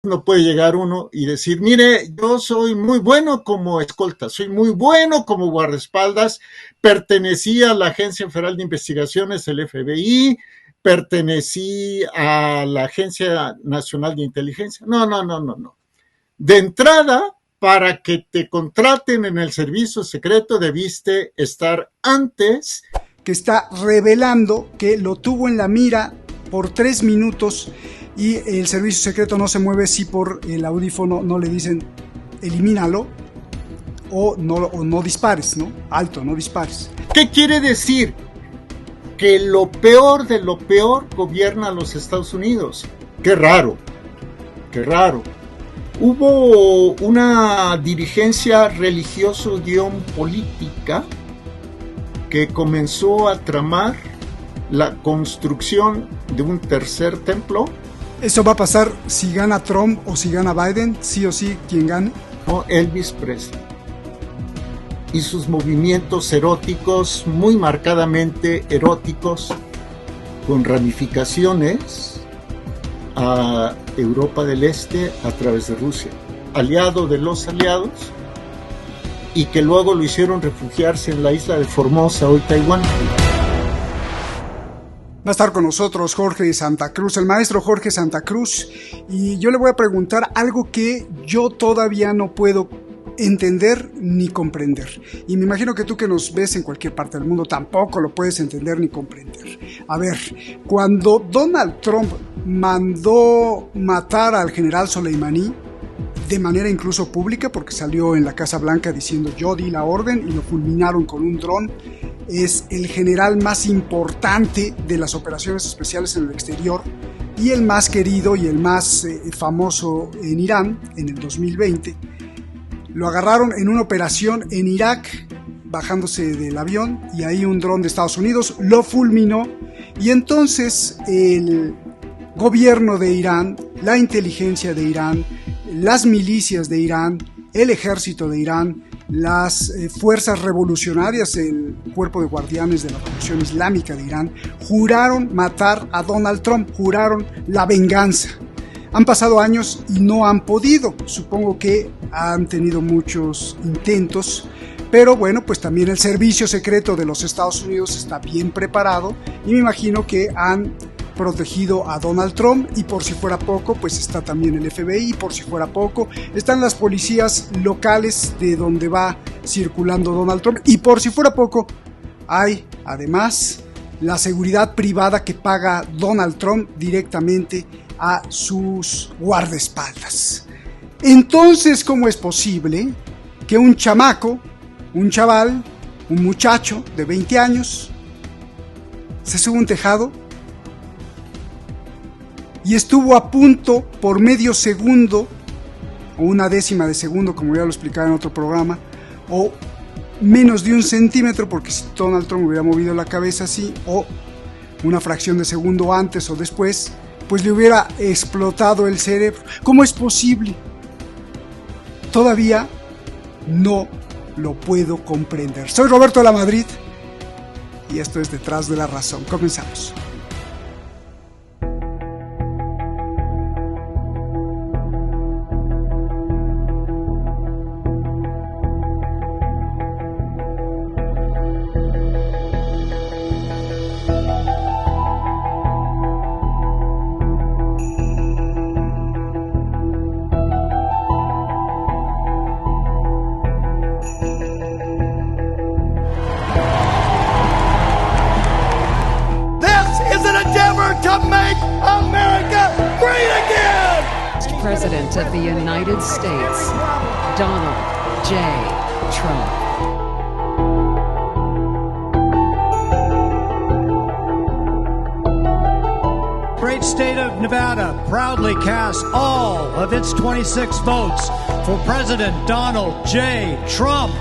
no puede llegar uno y decir, mire, yo soy muy bueno como escolta, soy muy bueno como guardaespaldas, pertenecí a la Agencia Federal de Investigaciones, el FBI, pertenecí a la Agencia Nacional de Inteligencia. No. De entrada, para que te contraten en el servicio secreto, debiste estar antes. Que está revelando que lo tuvo en la mira por 3 minutos y el servicio secreto no se mueve si por el audífono no le dicen elimínalo o no dispares, ¿no? Alto, no dispares. ¿Qué quiere decir? Que lo peor de lo peor gobierna a los Estados Unidos. Qué raro. Hubo una dirigencia religioso-política que comenzó a tramar la construcción de un tercer templo. ¿Eso va a pasar si gana Trump o si gana Biden? Sí o sí, ¿quién gane? No, Elvis Presley. Y sus movimientos eróticos, muy marcadamente eróticos, con ramificaciones a Europa del Este a través de Rusia. Aliado de los aliados, y que luego lo hicieron refugiarse en la isla de Formosa, hoy Taiwán. Va a estar con nosotros Jorge Santa Cruz, el maestro Jorge Santa Cruz, y yo le voy a preguntar algo que yo todavía no puedo entender ni comprender. Y me imagino que tú que nos ves en cualquier parte del mundo tampoco lo puedes entender ni comprender. A ver, cuando Donald Trump mandó matar al general Soleimani, de manera incluso pública, porque salió en la Casa Blanca diciendo yo di la orden y lo fulminaron con un dron, es el general más importante de las operaciones especiales en el exterior y el más querido y el más famoso en Irán en el 2020. Lo agarraron en una operación en Irak, bajándose del avión, y ahí un dron de Estados Unidos lo fulminó, y entonces el gobierno de Irán, la inteligencia de Irán, las milicias de Irán, el ejército de Irán, las fuerzas revolucionarias, el cuerpo de guardianes de la Revolución Islámica de Irán, juraron matar a Donald Trump, juraron la venganza. Han pasado años y no han podido. Supongo que han tenido muchos intentos, pero bueno, pues también el servicio secreto de los Estados Unidos está bien preparado y me imagino que han protegido a Donald Trump, y por si fuera poco, pues está también el FBI, y por si fuera poco, están las policías locales de donde va circulando Donald Trump, y por si fuera poco, hay además la seguridad privada que paga Donald Trump directamente a sus guardaespaldas. Entonces, ¿cómo es posible que un chamaco, un chaval, un muchacho de 20 años se sube a un tejado y estuvo a punto por medio segundo o una décima de segundo, como ya lo explicaba en otro programa, o menos de un centímetro, porque si Donald Trump hubiera movido la cabeza así, o una fracción de segundo antes o después, pues le hubiera explotado el cerebro? ¿Cómo es posible? Todavía no lo puedo comprender. Soy Roberto de la Madrid y esto es Detrás de la Razón. Comenzamos. President of the United States, Donald J. Trump. Great state of Nevada proudly casts all of its 26 votes for President Donald J. Trump.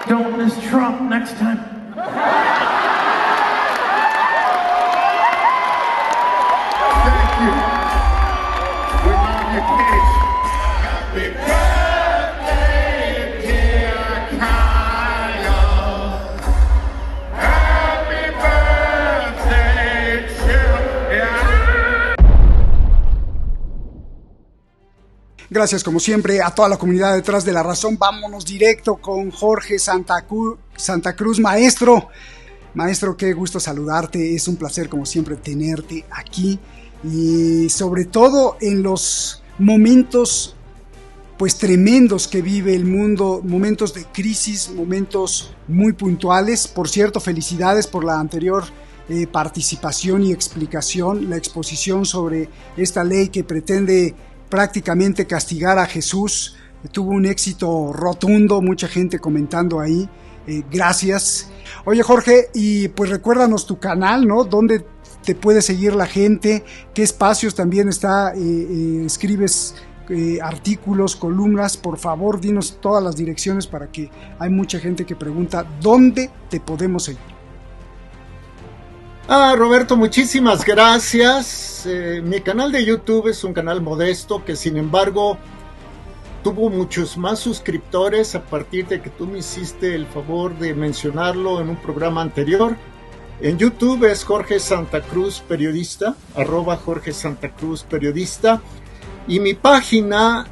Don't miss Trump next time. Thank you. We love you, kids. Happy birthday, dear Kyle. gracias como siempre a toda la comunidad detrás de La Razón. Vámonos directo con Jorge Santa Cruz, maestro. Maestro, qué gusto saludarte, es un placer como siempre tenerte aquí y sobre todo en los momentos pues tremendos que vive el mundo, momentos de crisis, momentos muy puntuales. Por cierto, felicidades por la anterior participación y explicación, la exposición sobre esta ley que pretende prácticamente castigar a Jesús. Tuvo un éxito rotundo, mucha gente comentando ahí. Gracias. Oye, Jorge, y pues recuérdanos tu canal, ¿no? ¿Dónde te puede seguir la gente? ¿Qué espacios también escribes artículos, columnas? Por favor, dinos todas las direcciones para que hay mucha gente que pregunta ¿dónde te podemos seguir? Roberto, muchísimas gracias. Mi canal de YouTube es un canal modesto que sin embargo tuvo muchos más suscriptores a partir de que tú me hiciste el favor de mencionarlo en un programa anterior. En YouTube es Jorge Santa Cruz Periodista, @Jorge Santa Cruz Periodista. Y mi página,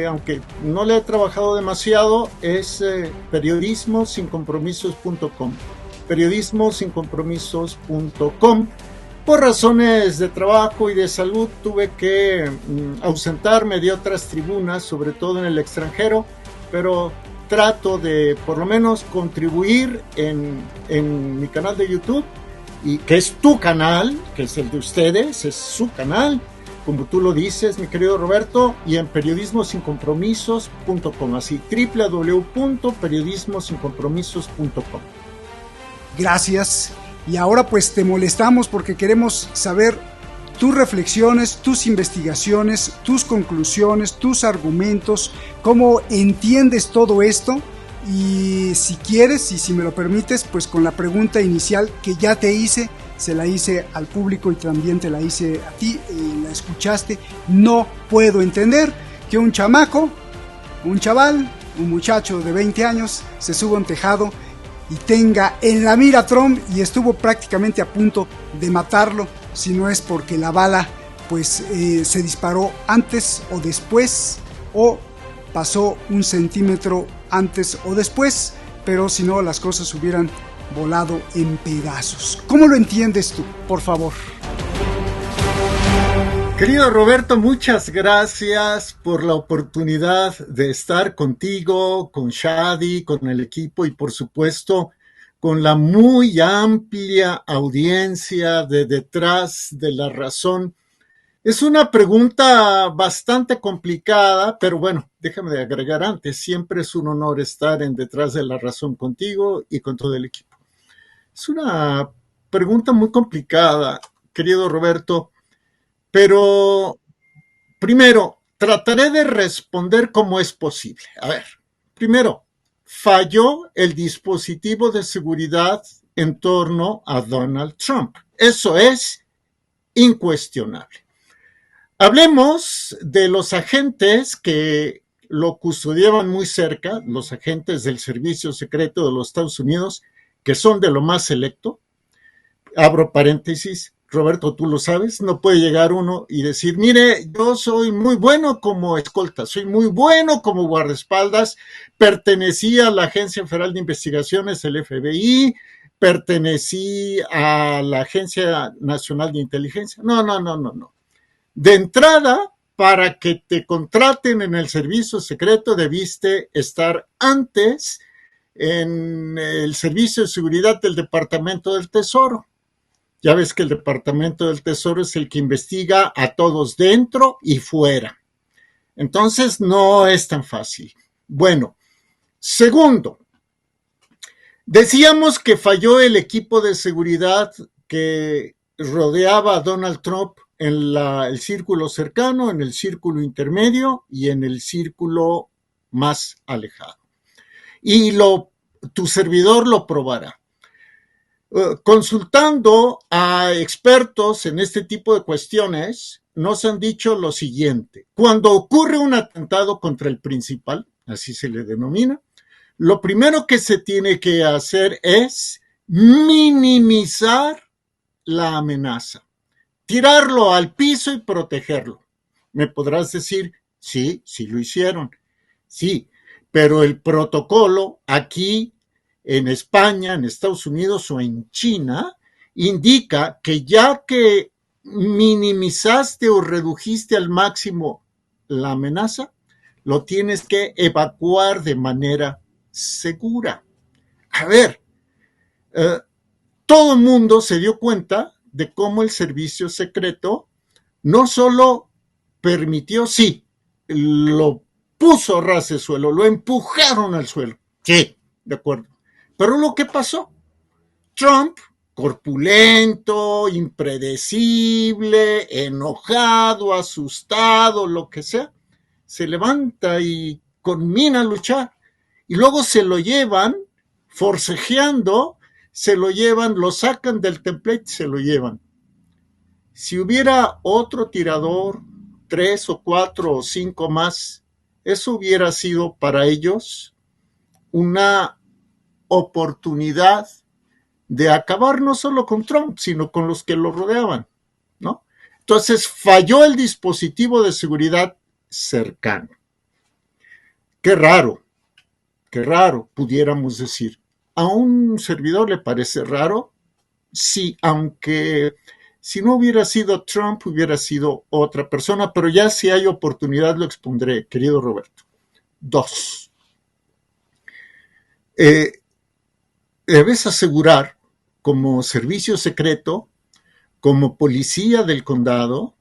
aunque no le he trabajado demasiado, es periodismosincompromisos.com. periodismosincompromisos.com. Por razones de trabajo y de salud tuve que ausentarme de otras tribunas, sobre todo en el extranjero, pero trato de por lo menos contribuir en mi canal de YouTube, y que es tu canal, que es el de ustedes, es su canal, como tú lo dices, mi querido Roberto, y en periodismosincompromisos.com, así, www.periodismosincompromisos.com. Gracias. Y ahora pues te molestamos porque queremos saber tus reflexiones, tus investigaciones, tus conclusiones, tus argumentos, cómo entiendes todo esto. Y si quieres y si me lo permites, pues con la pregunta inicial que ya te hice, se la hice al público y también te la hice a ti, la escuchaste. No puedo entender que un chamaco, un chaval, un muchacho de 20 años se suba a un tejado y tenga en la mira a Trump y estuvo prácticamente a punto de matarlo, si no es porque la bala pues se disparó antes o después, o pasó un centímetro antes o después, pero si no las cosas hubieran volado en pedazos. ¿Cómo lo entiendes tú, por favor? Querido Roberto, muchas gracias por la oportunidad de estar contigo, con Shadi, con el equipo y por supuesto con la muy amplia audiencia de Detrás de la Razón. Es una pregunta bastante complicada, pero bueno, déjame agregar antes, siempre es un honor estar en Detrás de la Razón contigo y con todo el equipo. Es una pregunta muy complicada, querido Roberto, pero primero, trataré de responder como es posible. A ver, primero, falló el dispositivo de seguridad en torno a Donald Trump. Eso es incuestionable. Hablemos de los agentes que lo custodiaban muy cerca, los agentes del Servicio Secreto de los Estados Unidos, que son de lo más selecto. Abro paréntesis. Roberto, tú lo sabes, no puede llegar uno y decir, mire, yo soy muy bueno como escolta, soy muy bueno como guardaespaldas, pertenecí a la Agencia Federal de Investigaciones, el FBI, pertenecí a la Agencia Nacional de Inteligencia. No. De entrada, para que te contraten en el servicio secreto, debiste estar antes en el Servicio de Seguridad del Departamento del Tesoro. Ya ves que el Departamento del Tesoro es el que investiga a todos dentro y fuera. Entonces, no es tan fácil. Bueno, segundo, decíamos que falló el equipo de seguridad que rodeaba a Donald Trump en el círculo cercano, en el círculo intermedio y en el círculo más alejado. Y tu servidor lo probará. Consultando a expertos en este tipo de cuestiones, nos han dicho lo siguiente: cuando ocurre un atentado contra el principal, así se le denomina, lo primero que se tiene que hacer es minimizar la amenaza, tirarlo al piso y protegerlo. Me podrás decir, Sí, sí lo hicieron. Sí, pero el protocolo aquí en España, en Estados Unidos o en China indica que ya que minimizaste o redujiste al máximo la amenaza, lo tienes que evacuar de manera segura. A ver, eh, todo el mundo se dio cuenta de cómo el servicio secreto no solo permitió, sí, lo puso a ras de suelo, lo empujaron al suelo. Sí, de acuerdo. Pero lo que pasó, Trump, corpulento, impredecible, enojado, asustado, lo que sea, se levanta y conmina a luchar. Y luego se lo llevan, forcejeando, se lo llevan, lo sacan del template y se lo llevan. Si hubiera otro tirador, 3 o 4 o 5 más, eso hubiera sido para ellos una oportunidad de acabar no solo con Trump, sino con los que lo rodeaban, ¿no? Entonces falló el dispositivo de seguridad cercano. Qué raro, pudiéramos decir. ¿A un servidor le parece raro? Sí, aunque si no hubiera sido Trump, hubiera sido otra persona, pero ya si hay oportunidad lo expondré, querido Roberto. 2. Debes asegurar como servicio secreto, como policía del condado,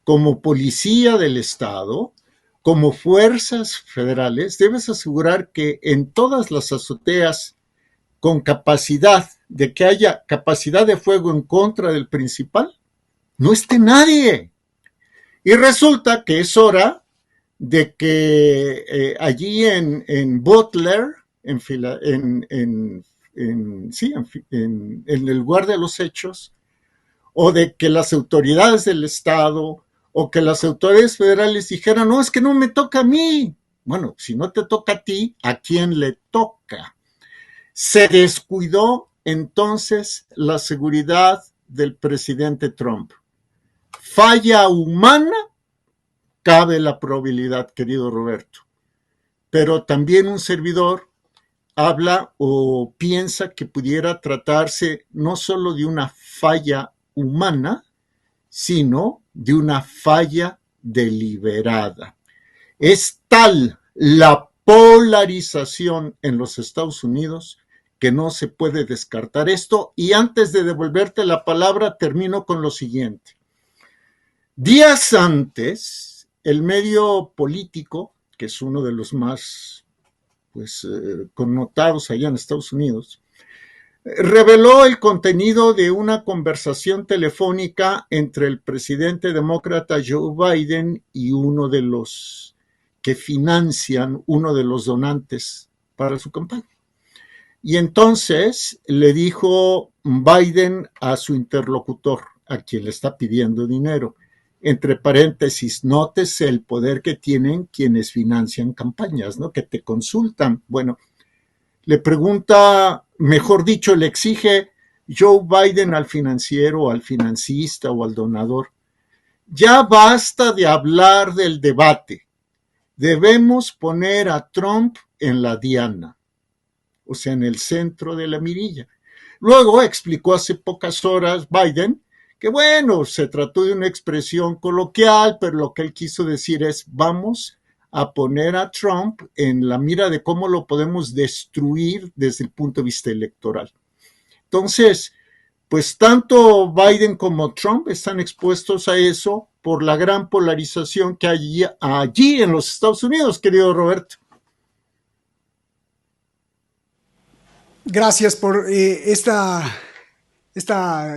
como policía del estado, como fuerzas federales, debes asegurar que en todas las azoteas con capacidad de que haya capacidad de fuego en contra del principal, no esté nadie. Y resulta que es hora de que allí en Butler, en el lugar de los hechos, o de que las autoridades del estado o que las autoridades federales dijeran, no, es que no me toca a mí. Bueno, si no te toca a ti, ¿a quién le toca? Se descuidó entonces la seguridad del presidente Trump. Falla humana, cabe la probabilidad, querido Roberto. Pero también un servidor habla o piensa que pudiera tratarse no solo de una falla humana, sino de una falla deliberada. Es tal la polarización en los Estados Unidos que no se puede descartar esto. Y antes de devolverte la palabra, termino con lo siguiente. Días antes, el medio político, que es uno de los más connotados allá en Estados Unidos, reveló el contenido de una conversación telefónica entre el presidente demócrata Joe Biden y uno de los que financian, uno de los donantes para su campaña. Y entonces le dijo Biden a su interlocutor, a quien le está pidiendo dinero, entre paréntesis, nótese el poder que tienen quienes financian campañas, ¿no? Que te consultan. Bueno, le pregunta, mejor dicho, le exige Joe Biden al financiero, al financista o al donador, ya basta de hablar del debate, debemos poner a Trump en la diana, o sea, en el centro de la mirilla. Luego explicó hace pocas horas Biden que bueno, se trató de una expresión coloquial, pero lo que él quiso decir es, vamos a poner a Trump en la mira de cómo lo podemos destruir desde el punto de vista electoral. Entonces, pues tanto Biden como Trump están expuestos a eso por la gran polarización que hay allí en los Estados Unidos, querido Roberto. Gracias por esta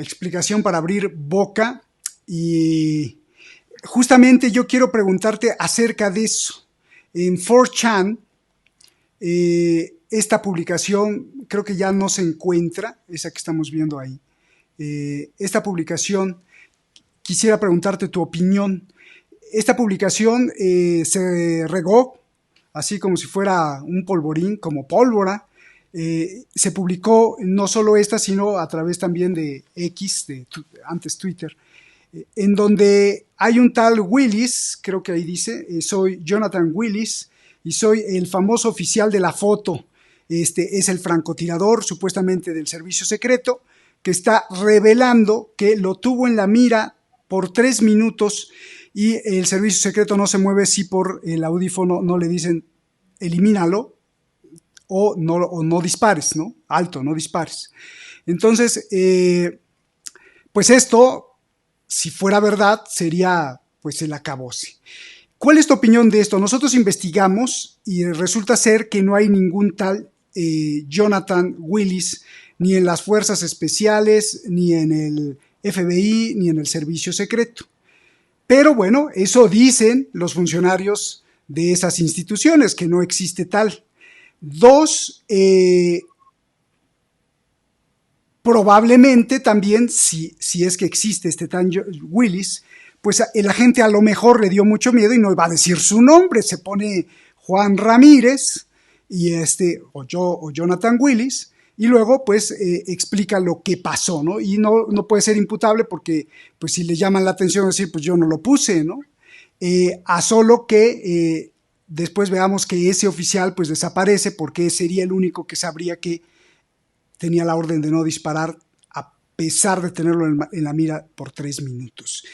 explicación para abrir boca, y justamente yo quiero preguntarte acerca de eso. En 4chan, esta publicación creo que ya no se encuentra, esa que estamos viendo ahí. Esta publicación, quisiera preguntarte tu opinión. Esta publicación se regó así como si fuera un polvorín, como pólvora. Se publicó no solo esta, sino a través también de X, antes Twitter. en donde hay un tal Willis, creo que ahí dice, soy Jonathan Willis y soy el famoso oficial de la foto. Este es el francotirador supuestamente del servicio secreto que está revelando que lo tuvo en la mira por 3 minutos y el servicio secreto no se mueve si por el audífono no le dicen elimínalo o no dispares, ¿no? Alto, no dispares. Entonces, pues esto, si fuera verdad, sería pues el acabose. ¿Cuál es tu opinión de esto? Nosotros investigamos y resulta ser que no hay ningún tal Jonathan Willis ni en las fuerzas especiales, ni en el FBI, ni en el servicio secreto. Pero bueno, eso dicen los funcionarios de esas instituciones, que no existe tal. 2, probablemente también, si es que existe este tan Willis, pues el agente a lo mejor le dio mucho miedo y no va a decir su nombre, se pone Juan Ramírez y o Jonathan Willis, y luego pues explica lo que pasó, ¿no? Y no puede ser imputable porque pues si le llaman la atención decir pues yo no lo puse, ¿no? A solo que después veamos que ese oficial pues desaparece porque sería el único que sabría que tenía la orden de no disparar a pesar de tenerlo en la mira por 3 minutos.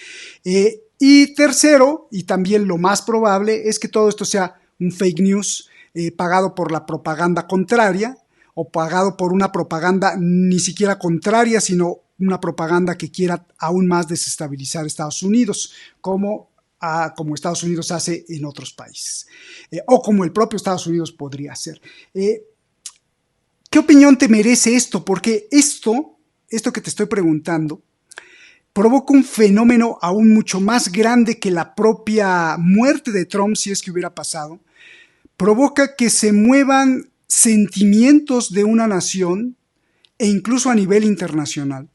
Y tercero, y también lo más probable, es que todo esto sea un fake news pagado por la propaganda contraria o pagado por una propaganda ni siquiera contraria, sino una propaganda que quiera aún más desestabilizar Estados Unidos, como Estados Unidos hace en otros países, o como el propio Estados Unidos podría hacer. ¿Qué opinión te merece esto? Porque esto que te estoy preguntando provoca un fenómeno aún mucho más grande que la propia muerte de Trump, si es que hubiera pasado. Provoca que se muevan sentimientos de una nación e incluso a nivel internacional.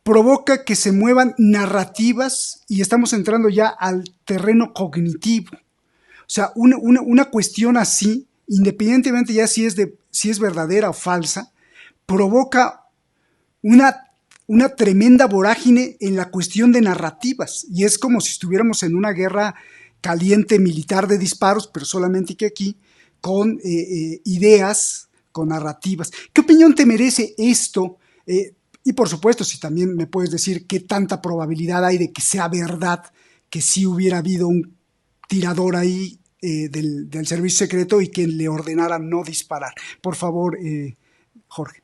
Provoca que se muevan narrativas y estamos entrando ya al terreno cognitivo. O sea, una cuestión así, independientemente ya si es verdadera o falsa, provoca una tremenda vorágine en la cuestión de narrativas. Y es como si estuviéramos en una guerra caliente militar de disparos, pero solamente que aquí, con ideas, con narrativas. ¿Qué opinión te merece esto? Y por supuesto, si también me puedes decir qué tanta probabilidad hay de que sea verdad, que sí hubiera habido un tirador ahí del servicio secreto y que le ordenara no disparar. Por favor, Jorge.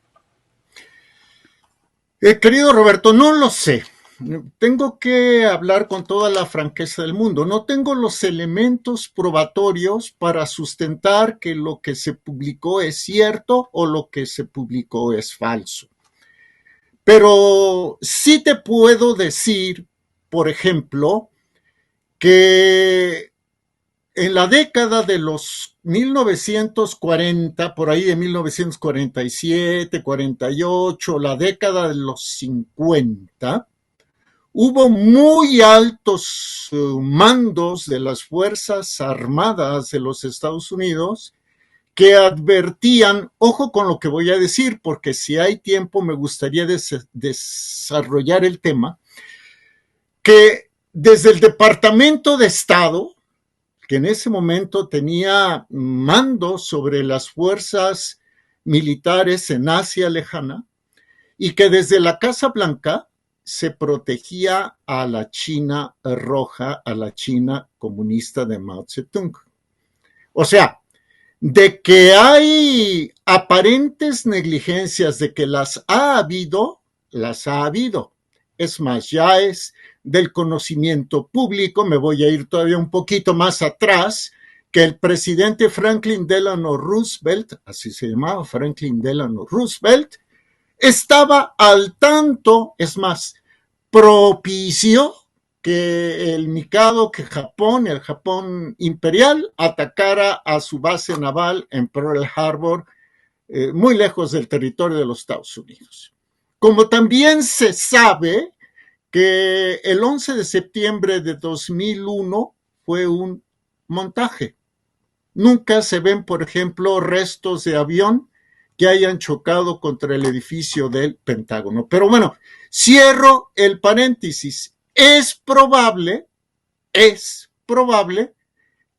Querido Roberto, no lo sé. Tengo que hablar con toda la franqueza del mundo. No tengo los elementos probatorios para sustentar que lo que se publicó es cierto o lo que se publicó es falso. Pero sí te puedo decir, por ejemplo, que en la década de los 1940, por ahí de 1947, 48, la década de los 50, hubo muy altos mandos de las Fuerzas Armadas de los Estados Unidos que advertían, ojo con lo que voy a decir, porque si hay tiempo me gustaría desarrollar el tema, que desde el Departamento de Estado, que en ese momento tenía mando sobre las fuerzas militares en Asia lejana, y que desde la Casa Blanca se protegía a la China roja, a la China comunista de Mao Zedong. O sea, de que hay aparentes negligencias, de que las ha habido, las ha habido. Es más, ya es del conocimiento público, me voy a ir todavía un poquito más atrás, que el presidente Franklin Delano Roosevelt, así se llamaba Franklin Delano Roosevelt, estaba al tanto, es más, propició que el Mikado, que el Japón imperial, atacara a su base naval en Pearl Harbor, muy lejos del territorio de los Estados Unidos. Como también se sabe que el 11 de septiembre de 2001 fue un montaje. Nunca se ven, por ejemplo, restos de avión que hayan chocado contra el edificio del Pentágono. Pero bueno, cierro el paréntesis es probable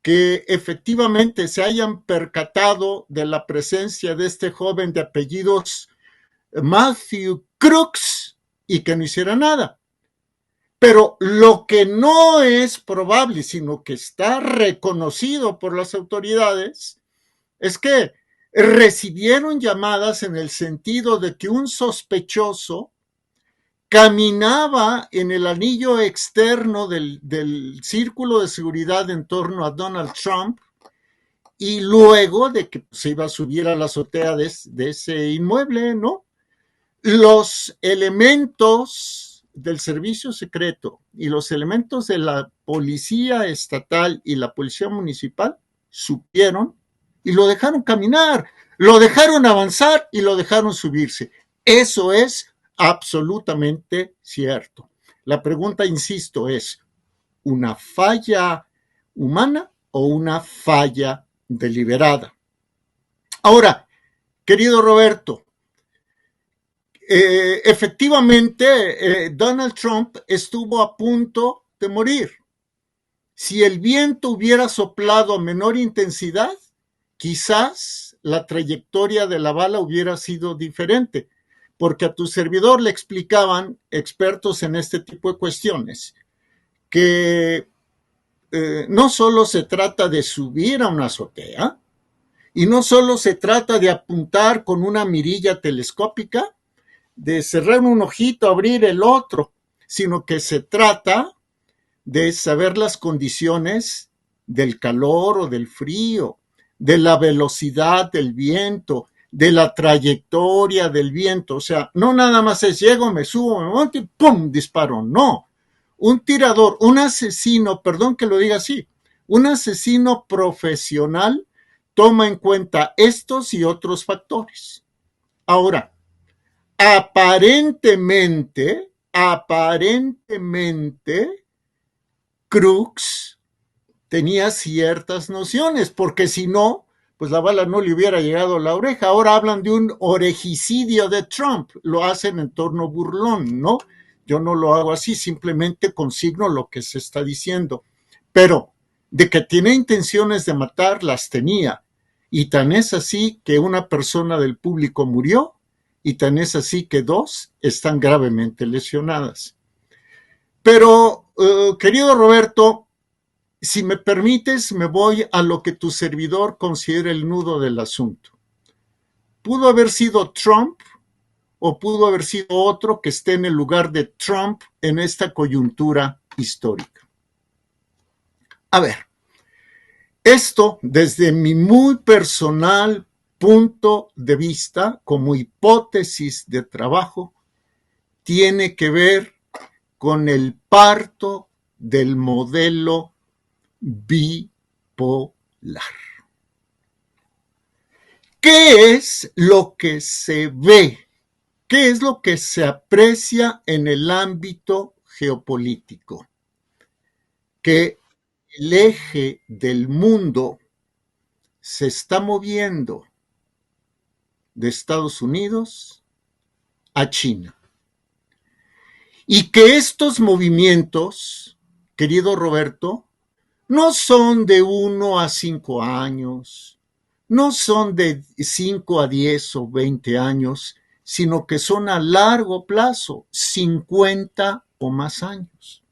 que efectivamente se hayan percatado de la presencia de este joven de apellidos Matthew Crooks y que no hiciera nada. Pero lo que no es probable, sino que está reconocido por las autoridades, es que recibieron llamadas en el sentido de que un sospechoso caminaba en el anillo externo del círculo de seguridad en torno a Donald Trump y luego de que se iba a subir a la azotea de ese inmueble, ¿no? Los elementos del servicio secreto y los elementos de la policía estatal y la policía municipal supieron y lo dejaron caminar, lo dejaron avanzar y lo dejaron subirse. Eso es absolutamente cierto. La pregunta, insisto, es ¿una falla humana o una falla deliberada? Ahora, querido Roberto, efectivamente, Donald Trump estuvo a punto de morir. Si el viento hubiera soplado a menor intensidad, quizás la trayectoria de la bala hubiera sido diferente, porque a tu servidor le explicaban expertos en este tipo de cuestiones que no solo se trata de subir a una azotea y no solo se trata de apuntar con una mirilla telescópica, de cerrar un ojito, abrir el otro, sino que se trata de saber las condiciones del calor o del frío, de la velocidad del viento, de la trayectoria del viento. O sea, no nada más es llego, me subo, me monto y ¡pum! Disparo. No. Un tirador, un asesino, perdón que lo diga así, un asesino profesional toma en cuenta estos y otros factores. Ahora, aparentemente, Crooks tenía ciertas nociones, porque si no, pues la bala no le hubiera llegado a la oreja. Ahora hablan de un orejicidio de Trump, lo hacen en tono burlón, ¿no? Yo no lo hago así, simplemente consigno lo que se está diciendo. Pero de que tiene intenciones de matar, las tenía. Y tan es así que una persona del público murió, y tan es así que 2 están gravemente lesionadas. Pero, querido Roberto, si me permites, me voy a lo que tu servidor considera el nudo del asunto. ¿Pudo haber sido Trump o pudo haber sido otro que esté en el lugar de Trump en esta coyuntura histórica? A ver, esto desde mi muy personal punto de vista, como hipótesis de trabajo, tiene que ver con el parto del modelo bipolar. ¿Qué es lo que se ve? ¿Qué es lo que se aprecia en el ámbito geopolítico? Que el eje del mundo se está moviendo de Estados Unidos a China. Y que estos movimientos, querido Roberto, no son de 1 a 5 años, no son de 5 a 10 o 20 años, sino que son a largo plazo, 50 o más años.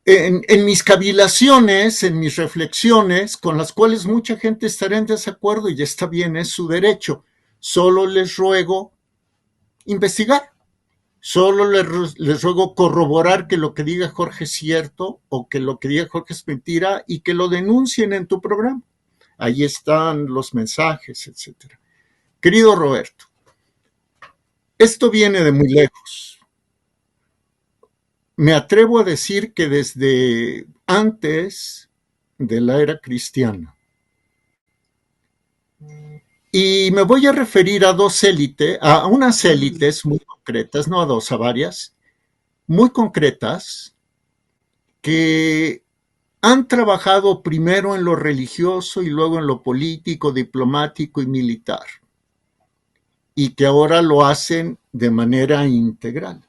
En mis cavilaciones, en mis reflexiones, con las cuales mucha gente estará en desacuerdo y está bien, es su derecho, solo les ruego investigar. Solo les ruego corroborar que lo que diga Jorge es cierto o que lo que diga Jorge es mentira y que lo denuncien en tu programa. Ahí están los mensajes, etc. Querido Roberto, esto viene de muy lejos. Me atrevo a decir que desde antes de la era cristiana. Y me voy a referir a unas élites muy concretas, no a 2, a varias, muy concretas, que han trabajado primero en lo religioso y luego en lo político, diplomático y militar, y que ahora lo hacen de manera integral.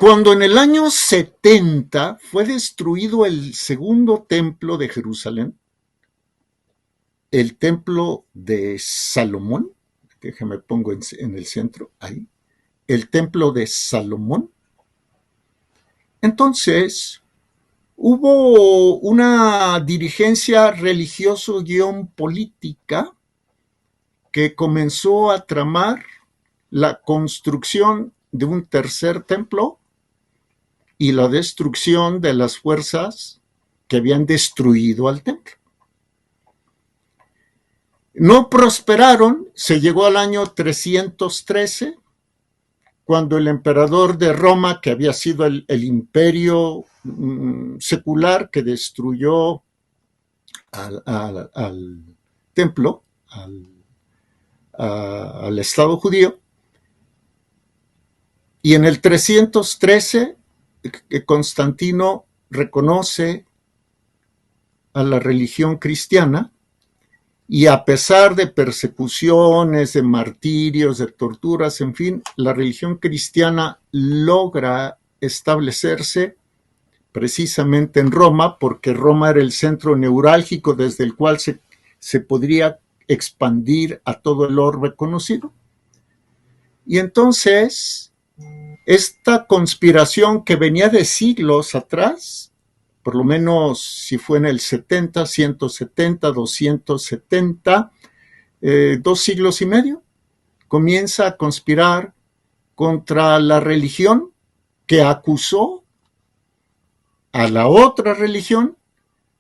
Cuando en el año 70 fue destruido el segundo templo de Jerusalén, el templo de Salomón, déjame pongo en el centro, ahí, el templo de Salomón, entonces hubo una dirigencia religioso-política que comenzó a tramar la construcción de un tercer templo y la destrucción de las fuerzas que habían destruido al templo. No prosperaron, se llegó al año 313, cuando el emperador de Roma, que había sido el imperio secular que destruyó al templo, al Estado judío, y en el 313 Constantino reconoce a la religión cristiana, y a pesar de persecuciones, de martirios, de torturas, en fin, la religión cristiana logra establecerse precisamente en Roma, porque Roma era el centro neurálgico desde el cual se podría expandir a todo el orbe conocido. Y entonces, esta conspiración que venía de siglos atrás, por lo menos si fue en el 70, 170, 270, 2 siglos y medio, comienza a conspirar contra la religión que acusó a la otra religión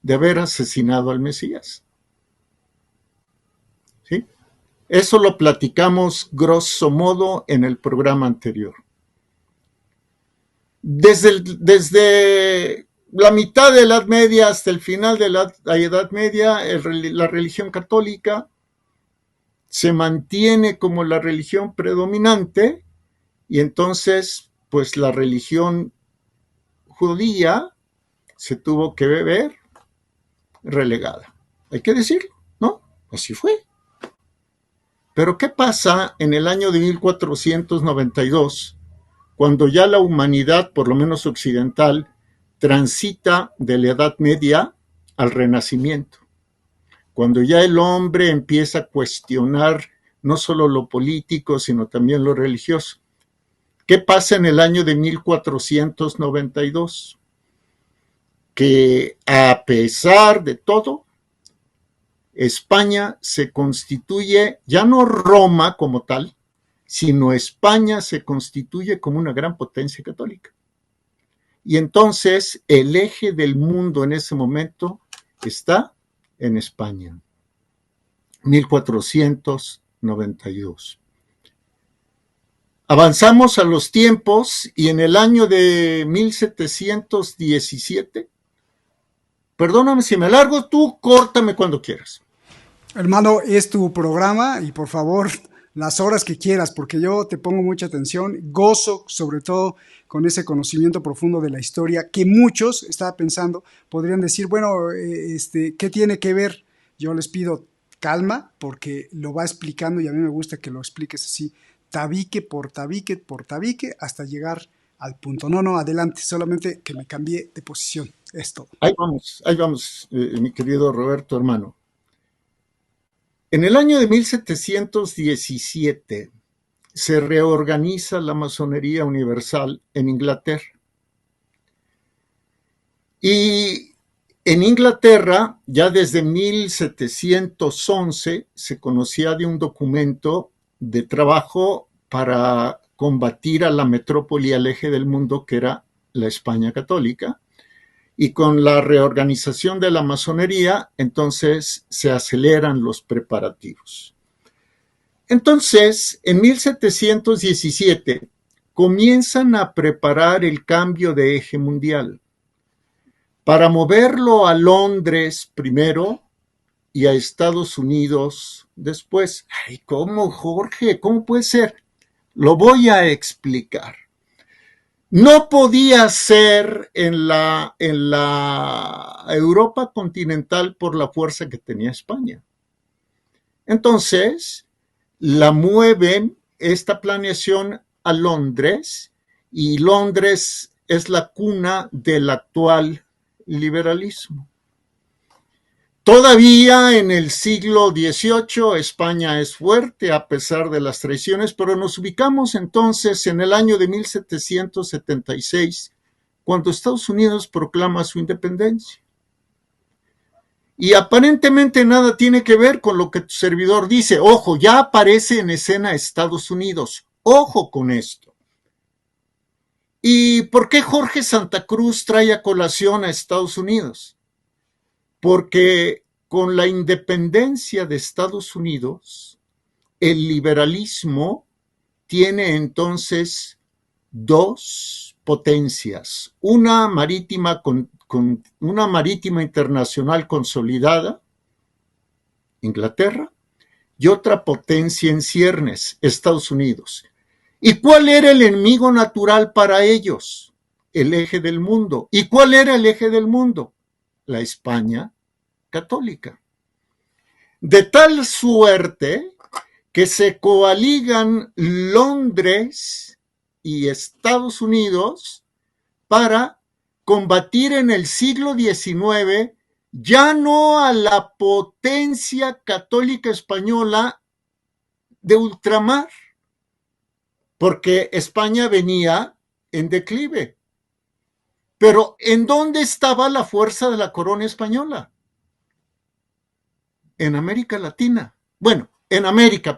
de haber asesinado al Mesías. ¿Sí? Eso lo platicamos grosso modo en el programa anterior. Desde la mitad de la Edad Media hasta el final de la Edad Media, la religión católica se mantiene como la religión predominante, y entonces, pues la religión judía se tuvo que ver relegada. Hay que decirlo, ¿no? Así fue. Pero ¿qué pasa en el año de 1492, cuando ya la humanidad, por lo menos occidental, transita de la Edad Media al Renacimiento? Cuando ya el hombre empieza a cuestionar no solo lo político, sino también lo religioso. ¿Qué pasa en el año de 1492? Que a pesar de todo, España se constituye, ya no Roma como tal, sino España se constituye como una gran potencia católica. Y entonces el eje del mundo en ese momento está en España. 1492. Avanzamos a los tiempos y en el año de 1717, perdóname si me alargo, tú córtame cuando quieras. Hermano, es tu programa y por favor, las horas que quieras, porque yo te pongo mucha atención, gozo sobre todo con ese conocimiento profundo de la historia que muchos, estaba pensando, podrían decir, bueno, ¿qué tiene que ver? Yo les pido calma porque lo va explicando y a mí me gusta que lo expliques así, tabique por tabique por tabique hasta llegar al punto. No, adelante, solamente que me cambié de posición, es todo. Ahí vamos, mi querido Roberto, hermano. En el año de 1717 se reorganiza la masonería universal en Inglaterra. Y en Inglaterra, ya desde 1711, se conocía de un documento de trabajo para combatir a la metrópoli, al eje del mundo que era la España católica. Y con la reorganización de la masonería, entonces se aceleran los preparativos. Entonces, en 1717, comienzan a preparar el cambio de eje mundial para moverlo a Londres primero y a Estados Unidos después. Ay, ¿cómo, Jorge? ¿Cómo puede ser? Lo voy a explicar. No podía ser en la Europa continental por la fuerza que tenía España. Entonces, la mueven esta planeación a Londres y Londres es la cuna del actual liberalismo. Todavía en el siglo XVIII España es fuerte a pesar de las traiciones, pero nos ubicamos entonces en el año de 1776, cuando Estados Unidos proclama su independencia. Y aparentemente nada tiene que ver con lo que tu servidor dice. Ojo, ya aparece en escena Estados Unidos. Ojo con esto. ¿Y por qué Jorge Santa Cruz trae a colación a Estados Unidos? Porque con la independencia de Estados Unidos, el liberalismo tiene entonces dos potencias, una marítima una marítima internacional consolidada, Inglaterra, y otra potencia en ciernes, Estados Unidos. ¿Y cuál era el enemigo natural para ellos? El eje del mundo. ¿Y cuál era el eje del mundo? La España católica. De tal suerte que se coaligan Londres y Estados Unidos para combatir en el siglo XIX ya no a la potencia católica española de ultramar, porque España venía en declive. Pero ¿en dónde estaba la fuerza de la corona española? En América Latina. Bueno, en América.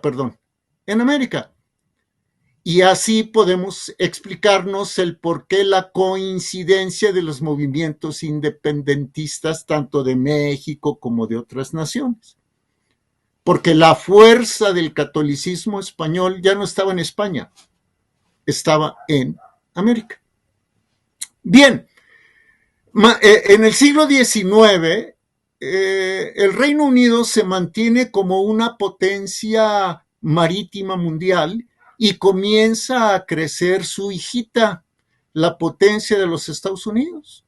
Y así podemos explicarnos el por qué la coincidencia de los movimientos independentistas tanto de México como de otras naciones. Porque la fuerza del catolicismo español ya no estaba en España, estaba en América. Bien, en el siglo XIX, el Reino Unido se mantiene como una potencia marítima mundial y comienza a crecer su hijita, la potencia de los Estados Unidos.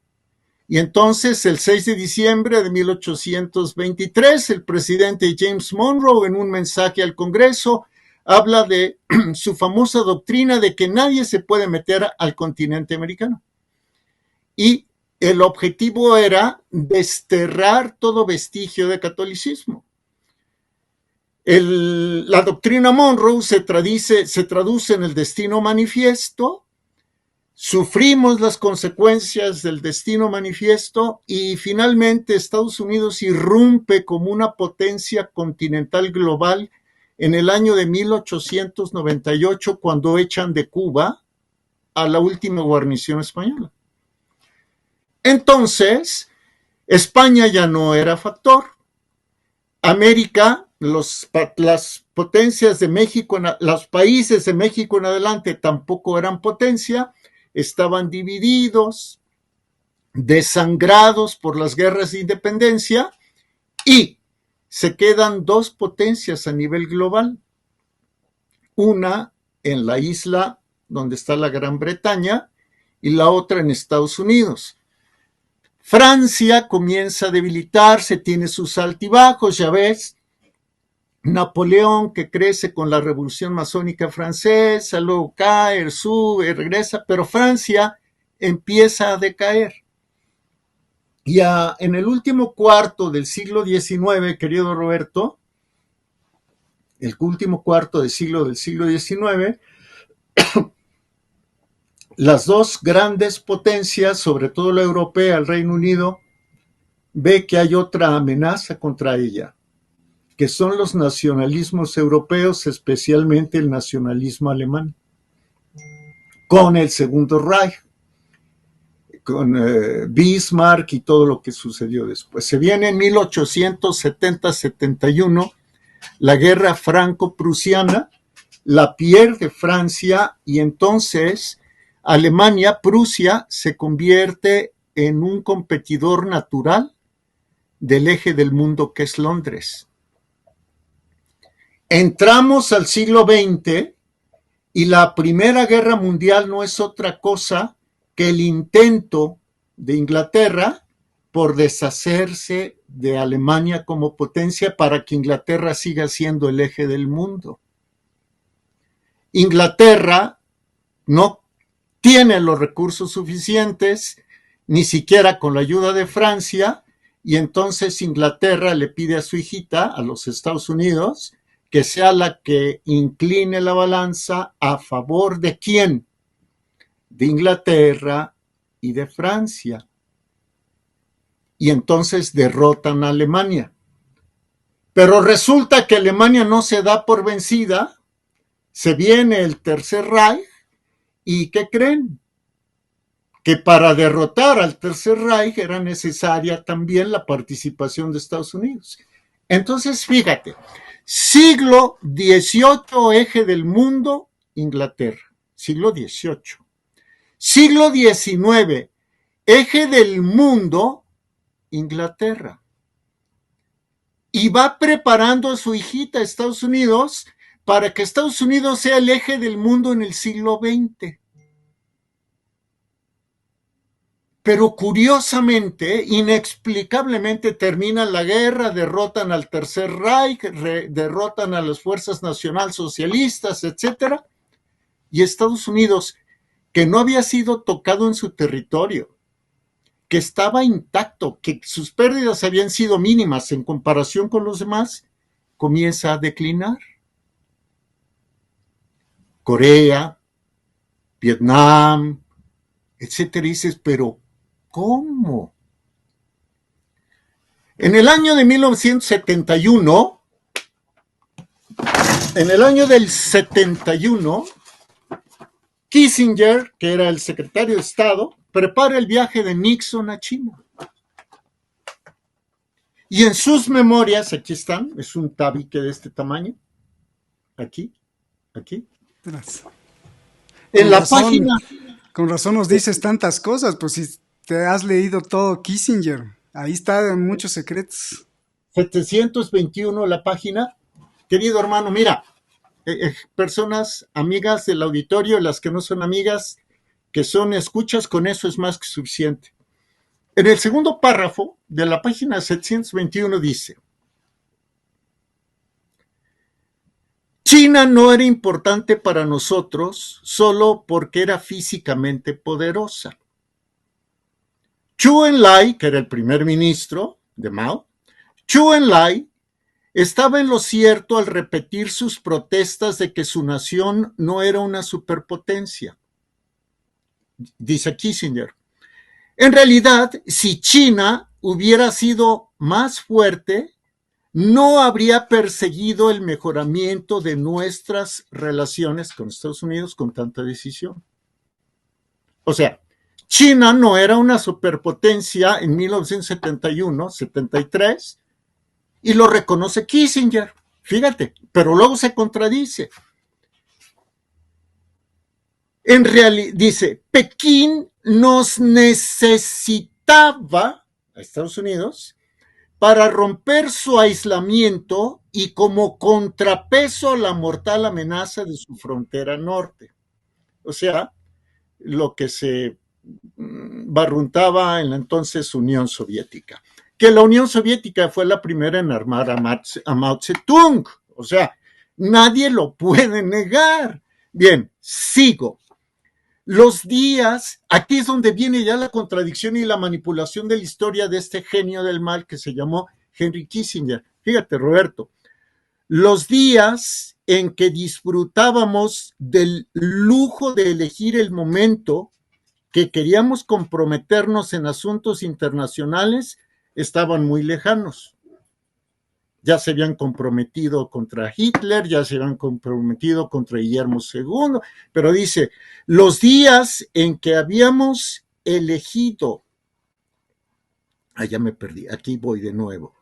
Y entonces, el 6 de diciembre de 1823, el presidente James Monroe, en un mensaje al Congreso, habla de su famosa doctrina de que nadie se puede meter al continente americano. Y el objetivo era desterrar todo vestigio de catolicismo. La doctrina Monroe se traduce en el destino manifiesto. Sufrimos las consecuencias del destino manifiesto y finalmente Estados Unidos irrumpe como una potencia continental global en el año de 1898, cuando echan de Cuba a la última guarnición española. Entonces, España ya no era factor. América, las potencias de México, los países de México en adelante tampoco eran potencia, estaban divididos, desangrados por las guerras de independencia y se quedan dos potencias a nivel global. Una en la isla donde está la Gran Bretaña y la otra en Estados Unidos. Francia comienza a debilitarse, tiene sus altibajos, ya ves. Napoleón, que crece con la Revolución Masónica Francesa, luego cae, sube, regresa, pero Francia empieza a decaer. Y en el último cuarto del siglo XIX, querido Roberto, el último cuarto del siglo XIX, las dos grandes potencias, sobre todo la europea, el Reino Unido, ve que hay otra amenaza contra ella, que son los nacionalismos europeos, especialmente el nacionalismo alemán, con el Segundo Reich, con Bismarck y todo lo que sucedió después. Se viene en 1870-71 la guerra franco-prusiana, la pierde Francia y entonces Alemania, Prusia, se convierte en un competidor natural del eje del mundo que es Londres. Entramos al siglo XX y la Primera Guerra Mundial no es otra cosa que el intento de Inglaterra por deshacerse de Alemania como potencia para que Inglaterra siga siendo el eje del mundo. Inglaterra no tiene los recursos suficientes, ni siquiera con la ayuda de Francia, y entonces Inglaterra le pide a su hijita, a los Estados Unidos, que sea la que incline la balanza a favor de quién, de Inglaterra y de Francia. Y entonces derrotan a Alemania. Pero resulta que Alemania no se da por vencida, se viene el Tercer Reich, ¿y qué creen? Que para derrotar al Tercer Reich era necesaria también la participación de Estados Unidos. Entonces, fíjate, siglo XVIII, eje del mundo, Inglaterra, siglo XVIII. Siglo XIX, eje del mundo, Inglaterra. Y va preparando a su hijita, Estados Unidos, para que Estados Unidos sea el eje del mundo en el siglo XX. Pero curiosamente, inexplicablemente, termina la guerra, derrotan al Tercer Reich, derrotan a las fuerzas nacionalsocialistas, etc. Y Estados Unidos, que no había sido tocado en su territorio, que estaba intacto, que sus pérdidas habían sido mínimas en comparación con los demás, comienza a declinar. Corea, Vietnam, etcétera. Y dices, pero ¿cómo? En el año de 1971, en el año del 71, Kissinger, que era el secretario de Estado, prepara el viaje de Nixon a China. Y en sus memorias, aquí están, es un tabique de este tamaño, aquí. En la página... Con razón nos dices tantas cosas, pues si te has leído todo Kissinger, ahí están muchos secretos. 721 la página. Querido hermano, mira, personas, amigas del auditorio, las que no son amigas, que son escuchas, con eso es más que suficiente. En el segundo párrafo de la página 721 dice: China no era importante para nosotros solo porque era físicamente poderosa. Zhou Enlai, que era el primer ministro de Mao, Zhou Enlai estaba en lo cierto al repetir sus protestas de que su nación no era una superpotencia. Dice Kissinger. En realidad, si China hubiera sido más fuerte, no habría perseguido el mejoramiento de nuestras relaciones con Estados Unidos con tanta decisión. O sea, China no era una superpotencia en 1971, 73, y lo reconoce Kissinger, fíjate, pero luego se contradice. En realidad, dice, Pekín nos necesitaba a Estados Unidos para romper su aislamiento y como contrapeso a la mortal amenaza de su frontera norte. O sea, lo que se barruntaba en la entonces Unión Soviética. Que la Unión Soviética fue la primera en armar a Mao Zedong. O sea, nadie lo puede negar. Bien, sigo. Los días, aquí es donde viene ya la contradicción y la manipulación de la historia de este genio del mal que se llamó Henry Kissinger. Fíjate, Roberto, los días en que disfrutábamos del lujo de elegir el momento que queríamos comprometernos en asuntos internacionales estaban muy lejanos. Ya se habían comprometido contra Hitler, ya se habían comprometido contra Guillermo II, pero dice, los días en que habíamos elegido, ya me perdí, aquí voy de nuevo.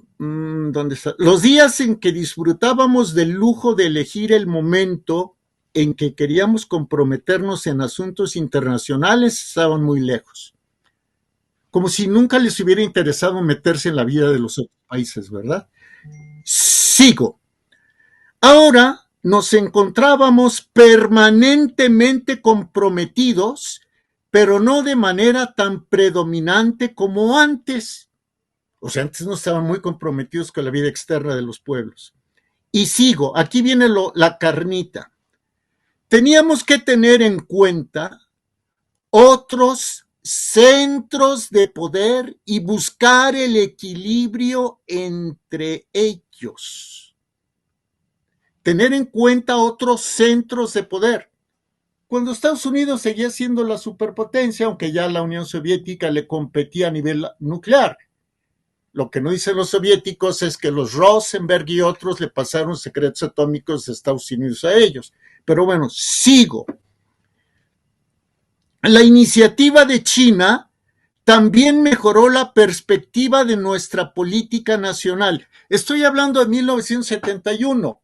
¿Dónde está? Los días en que disfrutábamos del lujo de elegir el momento en que queríamos comprometernos en asuntos internacionales estaban muy lejos. Como si nunca les hubiera interesado meterse en la vida de los otros países, ¿verdad? Sigo. Ahora nos encontrábamos permanentemente comprometidos, pero no de manera tan predominante como antes. O sea, antes no estaban muy comprometidos con la vida externa de los pueblos. Y sigo, aquí viene la carnita. Teníamos que tener en cuenta otros centros de poder y buscar el equilibrio entre ellos. Tener en cuenta otros centros de poder. Cuando Estados Unidos seguía siendo la superpotencia, aunque ya la Unión Soviética le competía a nivel nuclear. Lo que no dicen los soviéticos es que los Rosenberg y otros le pasaron secretos atómicos de Estados Unidos a ellos. Pero bueno, sigo. La iniciativa de China también mejoró la perspectiva de nuestra política nacional. Estoy hablando de 1971,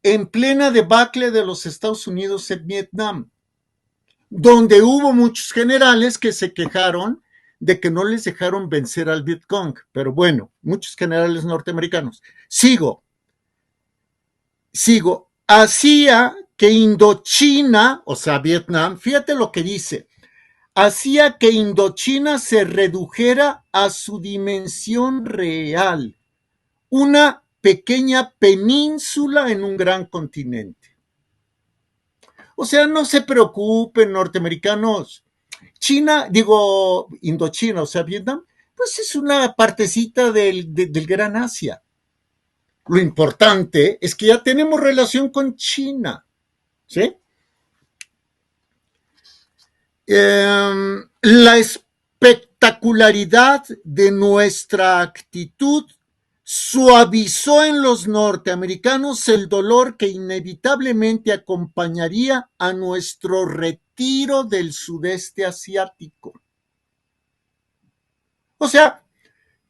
en plena debacle de los Estados Unidos en Vietnam, donde hubo muchos generales que se quejaron de que no les dejaron vencer al Vietcong. Pero bueno, muchos generales norteamericanos. Sigo. Hacía que Indochina, o sea, Vietnam, fíjate lo que dice, hacía que Indochina se redujera a su dimensión real, una pequeña península en un gran continente. O sea, no se preocupen, norteamericanos. Indochina, o sea, Vietnam, pues es una partecita del Gran Asia. Lo importante es que ya tenemos relación con China, ¿sí? La espectacularidad de nuestra actitud suavizó en los norteamericanos el dolor que inevitablemente acompañaría a nuestro retiro del sudeste asiático. O sea,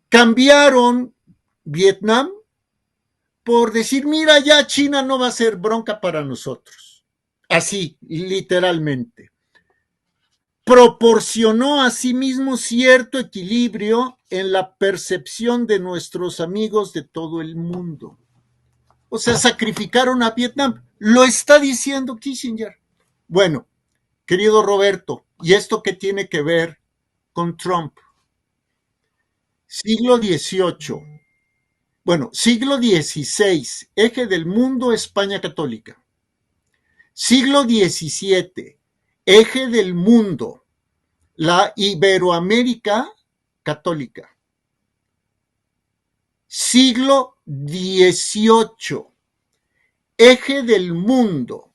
cambiaron Vietnam por decir, mira, ya China no va a ser bronca para nosotros. Así, literalmente. Proporcionó asimismo cierto equilibrio en la percepción de nuestros amigos de todo el mundo. O sea, sacrificaron a Vietnam. Lo está diciendo Kissinger. Bueno, querido Roberto, ¿y esto qué tiene que ver con Trump? Siglo XVIII. Bueno, siglo XVI, eje del mundo, España católica. Siglo XVII, eje del mundo, la Iberoamérica católica. Siglo XVIII, eje del mundo,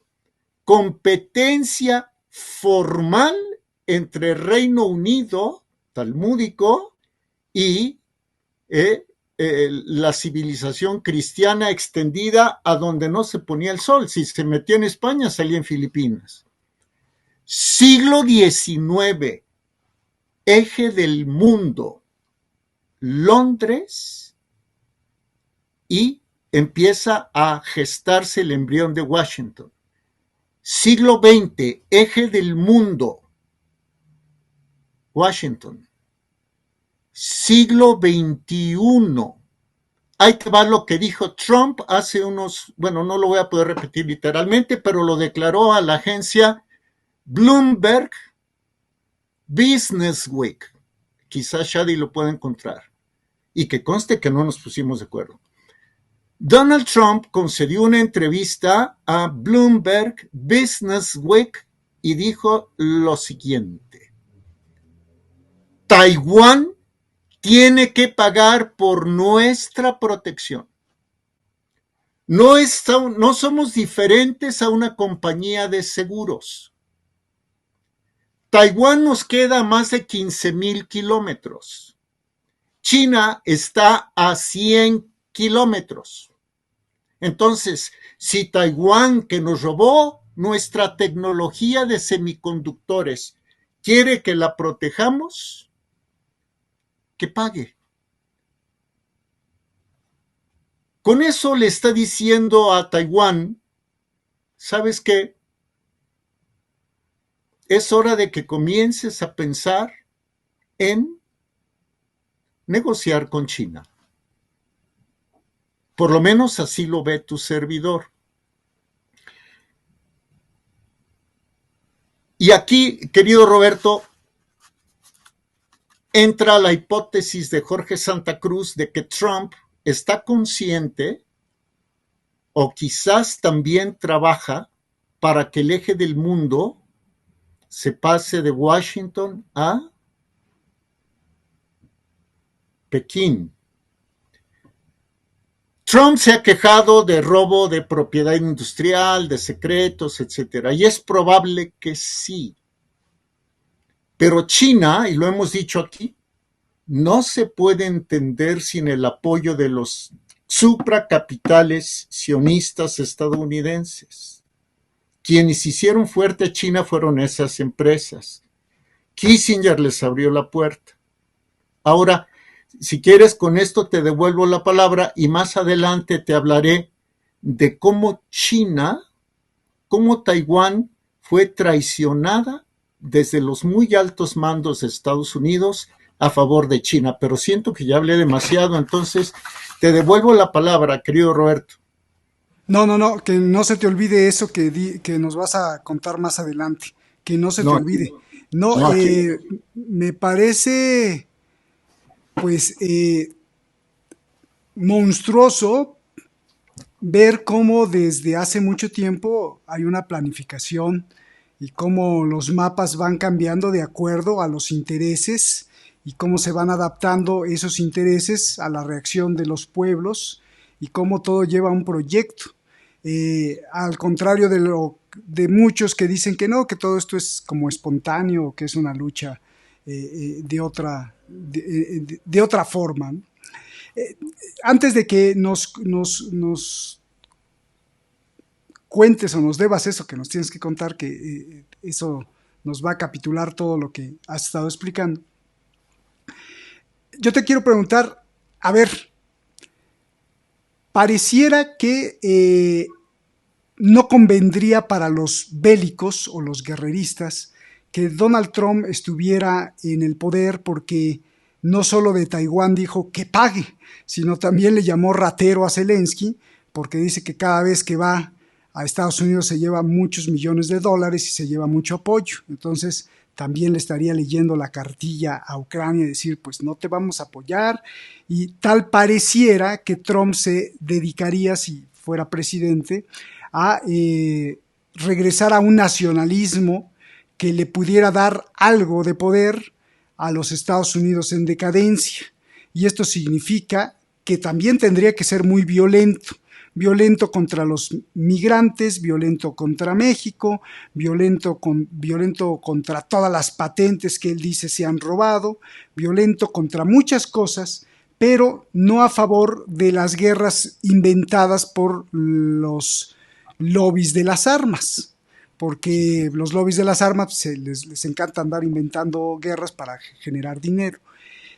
competencia formal entre Reino Unido, talmúdico, y la civilización cristiana extendida a donde no se ponía el sol. Si se metía en España, salía en Filipinas. Siglo XIX, eje del mundo, Londres, y empieza a gestarse el embrión de Washington. Siglo XX, eje del mundo, Washington. Siglo XXI. Ahí te va lo que dijo Trump hace unos, bueno, no lo voy a poder repetir literalmente, pero lo declaró a la agencia Bloomberg Business Week. Quizás Shadi lo pueda encontrar. Y que conste que no nos pusimos de acuerdo. Donald Trump concedió una entrevista a Bloomberg Business Week y dijo lo siguiente: Taiwán tiene que pagar por nuestra protección. No somos diferentes a una compañía de seguros. Taiwán nos queda a más de 15,000 kilómetros. China está a 100 kilómetros. Entonces, si Taiwán, que nos robó nuestra tecnología de semiconductores, quiere que la protejamos, que pague. Con eso le está diciendo a Taiwán, ¿sabes qué? Es hora de que comiences a pensar en negociar con China. Por lo menos así lo ve tu servidor. Y aquí, querido Roberto, entra la hipótesis de Jorge Santa Cruz de que Trump está consciente o quizás también trabaja para que el eje del mundo se pase de Washington a Pekín. Trump se ha quejado de robo de propiedad industrial, de secretos, etcétera, y es probable que sí. Pero China, y lo hemos dicho aquí, no se puede entender sin el apoyo de los supracapitales sionistas estadounidenses. Quienes hicieron fuerte a China fueron esas empresas. Kissinger les abrió la puerta. Ahora, si quieres, con esto te devuelvo la palabra y más adelante te hablaré de cómo China, cómo Taiwán fue traicionada desde los muy altos mandos de Estados Unidos a favor de China. Pero siento que ya hablé demasiado, entonces te devuelvo la palabra, querido Roberto. No, que no se te olvide eso que nos vas a contar más adelante, que no se te olvide. Me parece, pues, monstruoso ver cómo desde hace mucho tiempo hay una planificación y cómo los mapas van cambiando de acuerdo a los intereses y cómo se van adaptando esos intereses a la reacción de los pueblos y cómo todo lleva un proyecto. Al contrario de muchos que dicen que no, que todo esto es como espontáneo, que es una lucha de otra forma. Antes de que nos cuentes o nos debas eso que nos tienes que contar, que eso nos va a capitular todo lo que has estado explicando, yo te quiero preguntar, a ver, pareciera que no convendría para los bélicos o los guerreristas que Donald Trump estuviera en el poder, porque no solo de Taiwán dijo que pague, sino también le llamó ratero a Zelensky, porque dice que cada vez que va a Estados Unidos se lleva muchos millones de dólares y se lleva mucho apoyo. Entonces también le estaría leyendo la cartilla a Ucrania y decir, pues no te vamos a apoyar, y tal pareciera que Trump se dedicaría, si fuera presidente, a regresar a un nacionalismo que le pudiera dar algo de poder a los Estados Unidos en decadencia. Y esto significa que también tendría que ser muy violento contra los migrantes, violento contra México, violento contra todas las patentes que él dice se han robado, violento contra muchas cosas, pero no a favor de las guerras inventadas por los lobbies de las armas, porque los lobbies de las armas les encanta andar inventando guerras para generar dinero.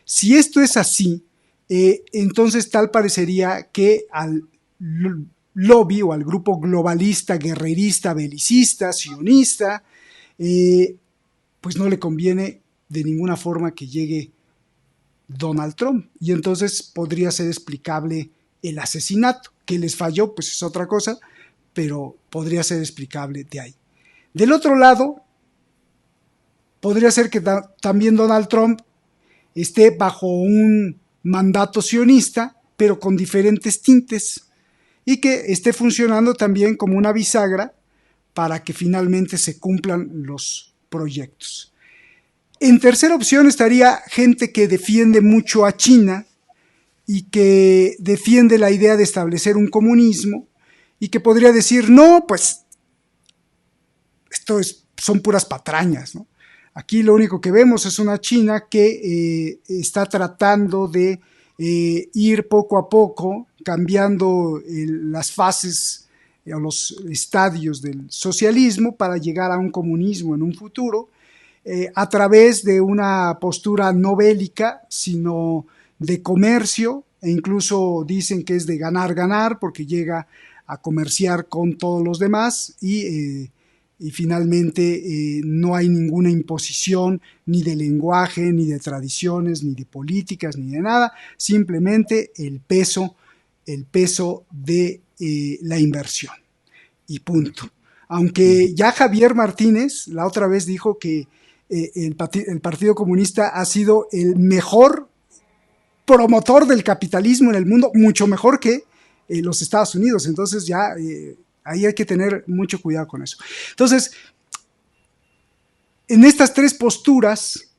Si esto es así, entonces tal parecería que al lobby o al grupo globalista, guerrerista, belicista, sionista, pues no le conviene de ninguna forma que llegue Donald Trump, y entonces podría ser explicable el asesinato. Que les falló, pues es otra cosa, pero podría ser explicable de ahí. Del otro lado, podría ser que también Donald Trump esté bajo un mandato sionista, pero con diferentes tintes, y que esté funcionando también como una bisagra para que finalmente se cumplan los proyectos. En tercera opción estaría gente que defiende mucho a China y que defiende la idea de establecer un comunismo y que podría decir, no, pues esto son puras patrañas, ¿no? Aquí lo único que vemos es una China que está tratando de ir poco a poco cambiando las fases o los estadios del socialismo para llegar a un comunismo en un futuro, a través de una postura no bélica, sino de comercio, e incluso dicen que es de ganar, porque llega a comerciar con todos los demás y finalmente no hay ninguna imposición ni de lenguaje, ni de tradiciones, ni de políticas, ni de nada, simplemente el peso de la inversión y punto. Aunque ya Javier Martínez la otra vez dijo que el Partido Comunista ha sido el mejor promotor del capitalismo en el mundo, mucho mejor que los Estados Unidos. Entonces ya ahí hay que tener mucho cuidado con eso. Entonces, en estas tres posturas,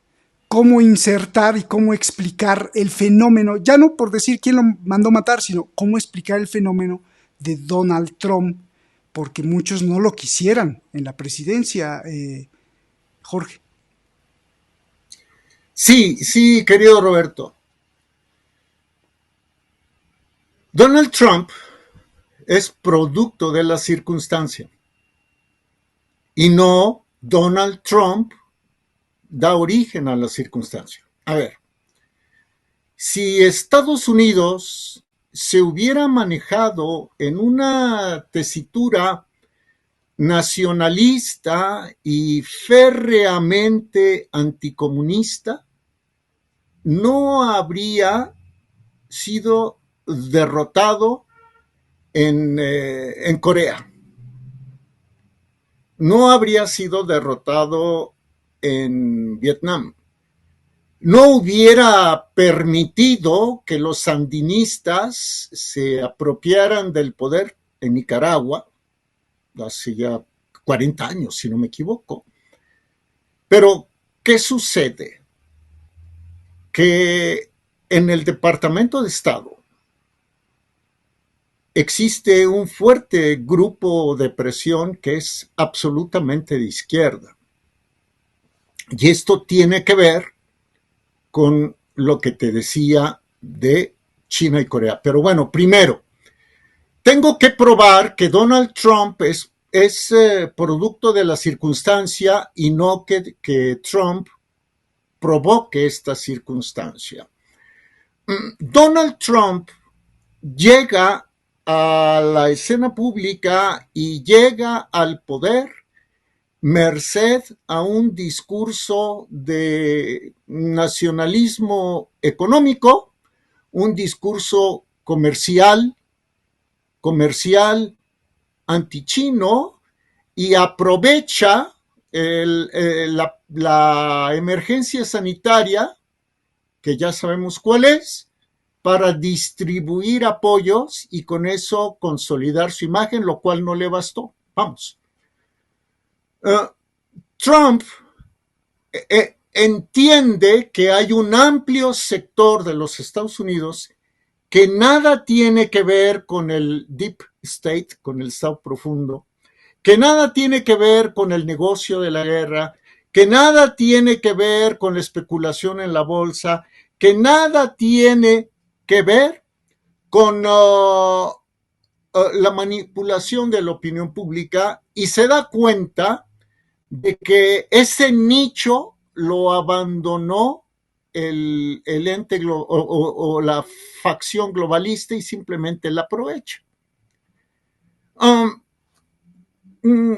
cómo insertar y cómo explicar el fenómeno, ya no por decir quién lo mandó matar, sino cómo explicar el fenómeno de Donald Trump, porque muchos no lo quisieran en la presidencia, Jorge. Sí, querido Roberto. Donald Trump es producto de la circunstancia y no Donald Trump da origen a la circunstancia. A ver, si Estados Unidos se hubiera manejado en una tesitura nacionalista y férreamente anticomunista, no habría sido derrotado en Corea. No habría sido derrotado en Vietnam. No hubiera permitido que los sandinistas se apropiaran del poder en Nicaragua hace ya 40 años, si no me equivoco. Pero, ¿qué sucede? Que en el Departamento de Estado existe un fuerte grupo de presión que es absolutamente de izquierda. Y esto tiene que ver con lo que te decía de China y Corea. Pero bueno, primero, tengo que probar que Donald Trump es producto de la circunstancia y no que Trump provoque esta circunstancia. Donald Trump llega a la escena pública y llega al poder merced a un discurso de nacionalismo económico, un discurso comercial antichino, y aprovecha la emergencia sanitaria, que ya sabemos cuál es, para distribuir apoyos y con eso consolidar su imagen, lo cual no le bastó. Vamos. Trump entiende que hay un amplio sector de los Estados Unidos que nada tiene que ver con el Deep State, con el Estado profundo, que nada tiene que ver con el negocio de la guerra, que nada tiene que ver con la especulación en la bolsa, que nada tiene que ver con la manipulación de la opinión pública, y se da cuenta de que ese nicho lo abandonó el ente o la facción globalista y simplemente la aprovecha.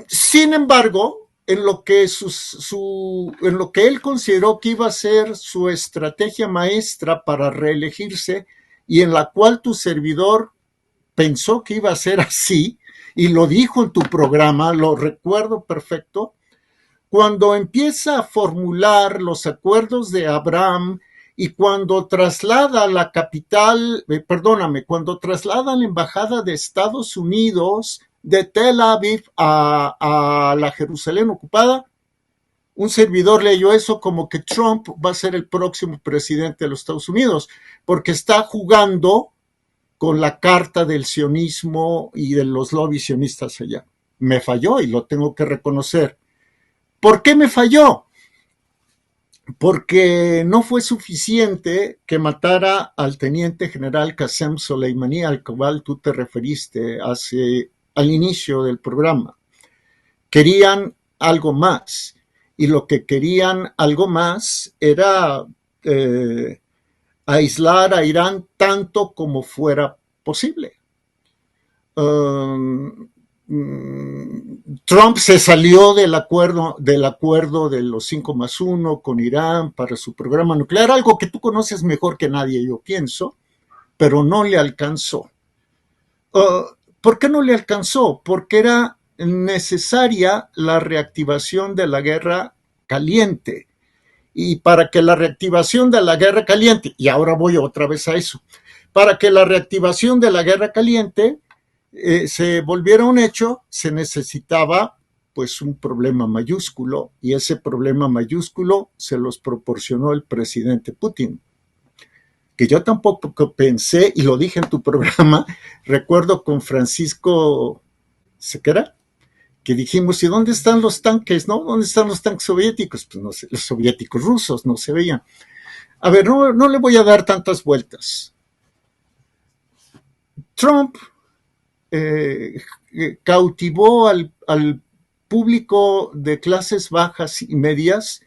Sin embargo, en lo que él consideró que iba a ser su estrategia maestra para reelegirse, y en la cual tu servidor pensó que iba a ser así, y lo dijo en tu programa, lo recuerdo perfecto, cuando empieza a formular los acuerdos de Abraham y cuando traslada la cuando traslada la embajada de Estados Unidos de Tel Aviv a la Jerusalén ocupada, un servidor leyó eso como que Trump va a ser el próximo presidente de los Estados Unidos, porque está jugando con la carta del sionismo y de los lobbies sionistas allá. Me falló y lo tengo que reconocer. ¿Por qué me falló? Porque no fue suficiente que matara al teniente general Qasem Soleimani, al cual tú te referiste al inicio del programa. Querían algo más, y lo que querían algo más era aislar a Irán tanto como fuera posible. Trump se salió del acuerdo de los 5+1 con Irán para su programa nuclear, algo que tú conoces mejor que nadie, yo pienso, pero no le alcanzó. ¿Por qué no le alcanzó? Porque era necesaria la reactivación de la guerra caliente. Y para que la reactivación de la guerra caliente, y ahora voy otra vez a eso, Para que la reactivación de la Guerra Caliente se volviera un hecho, se necesitaba pues un problema mayúsculo, y ese problema mayúsculo se los proporcionó el presidente Putin, que yo tampoco pensé, y lo dije en tu programa, recuerdo con Francisco Sequera, que dijimos, ¿y dónde están los tanques, no? ¿Dónde están los tanques soviéticos? Pues no sé, los soviéticos rusos no se veían. A ver, no le voy a dar tantas vueltas. Trump cautivó al público de clases bajas y medias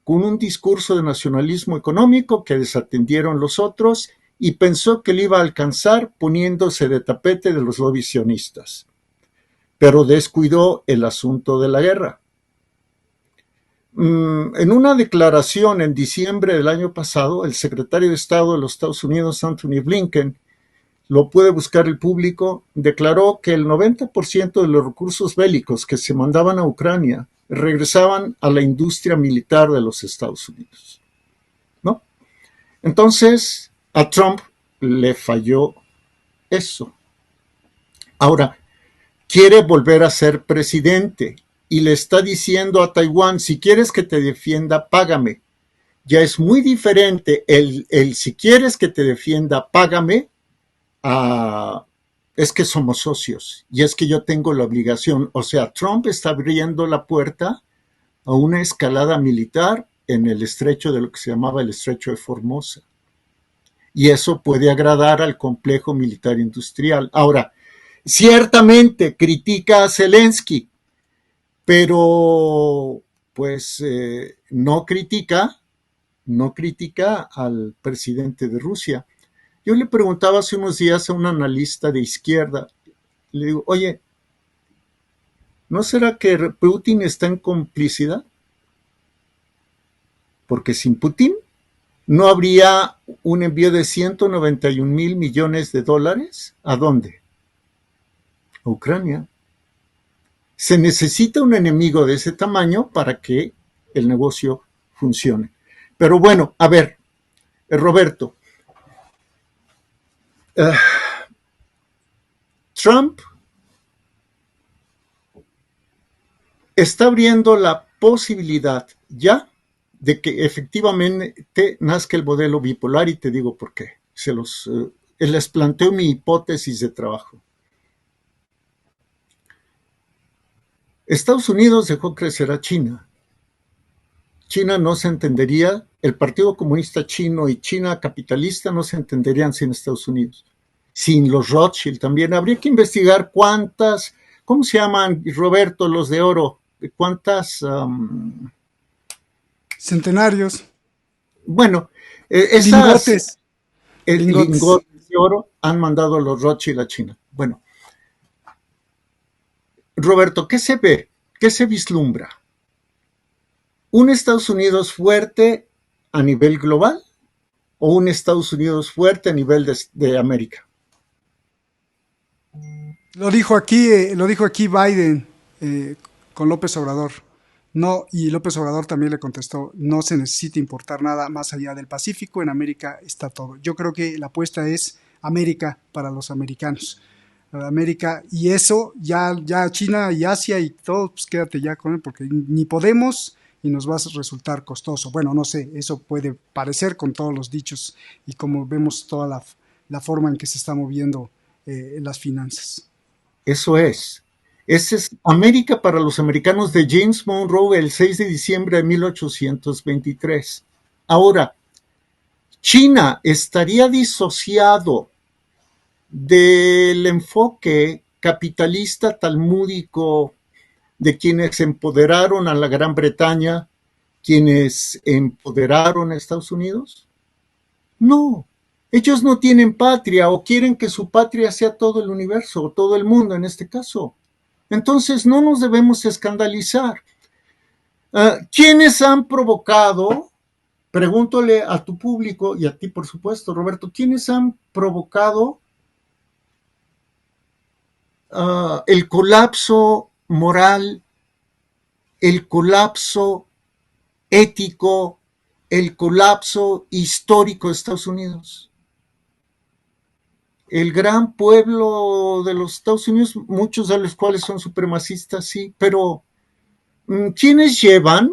con un discurso de nacionalismo económico que desatendieron los otros, y pensó que le iba a alcanzar poniéndose de tapete de los lobbies sionistas, pero descuidó el asunto de la guerra. En una declaración en diciembre del año pasado, el secretario de Estado de los Estados Unidos, Anthony Blinken, lo puede buscar el público, declaró que el 90% de los recursos bélicos que se mandaban a Ucrania regresaban a la industria militar de los Estados Unidos, ¿no? Entonces, a Trump le falló eso. Ahora, quiere volver a ser presidente y le está diciendo a Taiwán, si quieres que te defienda, págame. Ya es muy diferente el si quieres que te defienda, págame, es que somos socios y es que yo tengo la obligación. O sea, Trump está abriendo la puerta a una escalada militar en el estrecho de lo que se llamaba el estrecho de Formosa. Y eso puede agradar al complejo militar industrial. Ahora, ciertamente critica a Zelensky, pero pues no critica al presidente de Rusia. Yo le preguntaba hace unos días a un analista de izquierda, le digo, oye, ¿no será que Putin está en complicidad? Porque sin Putin no habría un envío de 191 millones de dólares. ¿A dónde? A Ucrania. Se necesita un enemigo de ese tamaño para que el negocio funcione. Pero bueno, a ver, Roberto, Trump está abriendo la posibilidad ya de que efectivamente nazca el modelo bipolar, y te digo por qué. Les planteo mi hipótesis de trabajo. Estados Unidos dejó crecer a China. China no se entendería, el Partido Comunista Chino y China capitalista no se entenderían sin Estados Unidos. Sin los Rothschild también. Habría que investigar cuántas, ¿cómo se llaman, Roberto, los de oro? ¿Cuántas? Centenarios. Bueno, esas lingotes de oro han mandado a los Rothschild a China. Bueno, Roberto, ¿qué se ve? ¿Qué se vislumbra? ¿Un Estados Unidos fuerte a nivel global o un Estados Unidos fuerte a nivel de América? Lo dijo aquí Biden con López Obrador. No, y López Obrador también le contestó, no se necesita importar nada más allá del Pacífico, en América está todo. Yo creo que la apuesta es América para los americanos. América, y eso, ya China y Asia y todo, pues quédate ya con él, porque ni podemos y nos va a resultar costoso. Bueno, no sé, eso puede parecer con todos los dichos y como vemos toda la forma en que se está moviendo las finanzas. Eso es. Ese es América para los americanos de James Monroe el 6 de diciembre de 1823. Ahora, China estaría disociado del enfoque capitalista talmúdico de quienes empoderaron a la Gran Bretaña, quienes empoderaron a Estados Unidos. No, ellos no tienen patria o quieren que su patria sea todo el universo o todo el mundo en este caso. Entonces no nos debemos escandalizar. ¿Quiénes han provocado? Pregúntale a tu público y a ti, por supuesto, Roberto, ¿quiénes han provocado el colapso moral, el colapso ético, el colapso histórico de Estados Unidos? el gran pueblo de los Estados Unidos, muchos de los cuales son supremacistas, sí, pero ¿quiénes llevan?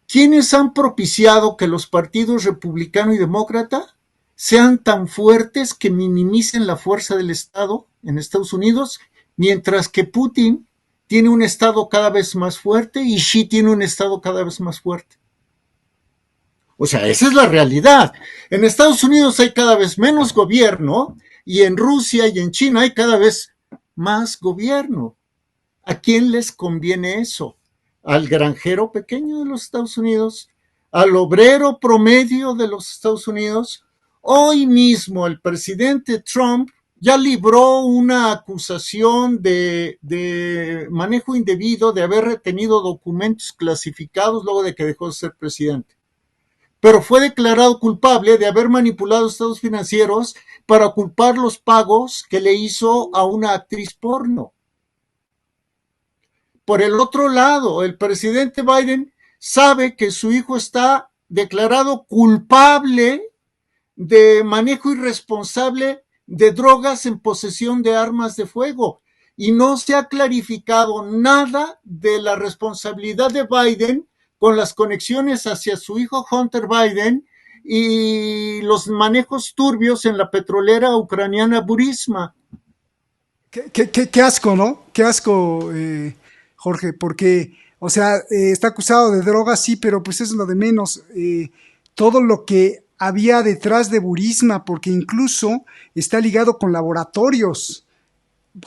¿Quiénes han propiciado que los partidos republicano y demócrata sean tan fuertes que minimicen la fuerza del Estado en Estados Unidos, mientras que Putin tiene un Estado cada vez más fuerte y Xi tiene un Estado cada vez más fuerte? O sea, esa es la realidad. En Estados Unidos hay cada vez menos gobierno y en Rusia y en China hay cada vez más gobierno. ¿A quién les conviene eso? ¿Al granjero pequeño de los Estados Unidos? ¿Al obrero promedio de los Estados Unidos? Hoy mismo el presidente Trump ya libró una acusación de manejo indebido, de haber retenido documentos clasificados luego de que dejó de ser presidente. Pero fue declarado culpable de haber manipulado estados financieros para ocultar los pagos que le hizo a una actriz porno. Por el otro lado, el presidente Biden sabe que su hijo está declarado culpable de manejo irresponsable de drogas en posesión de armas de fuego y no se ha clarificado nada de la responsabilidad de Biden con las conexiones hacia su hijo Hunter Biden y los manejos turbios en la petrolera ucraniana Burisma. Qué asco, ¿no? Qué asco, Jorge, porque, o sea, está acusado de drogas, sí, pero pues es lo de menos. Todo lo que había detrás de Burisma, porque incluso está ligado con laboratorios.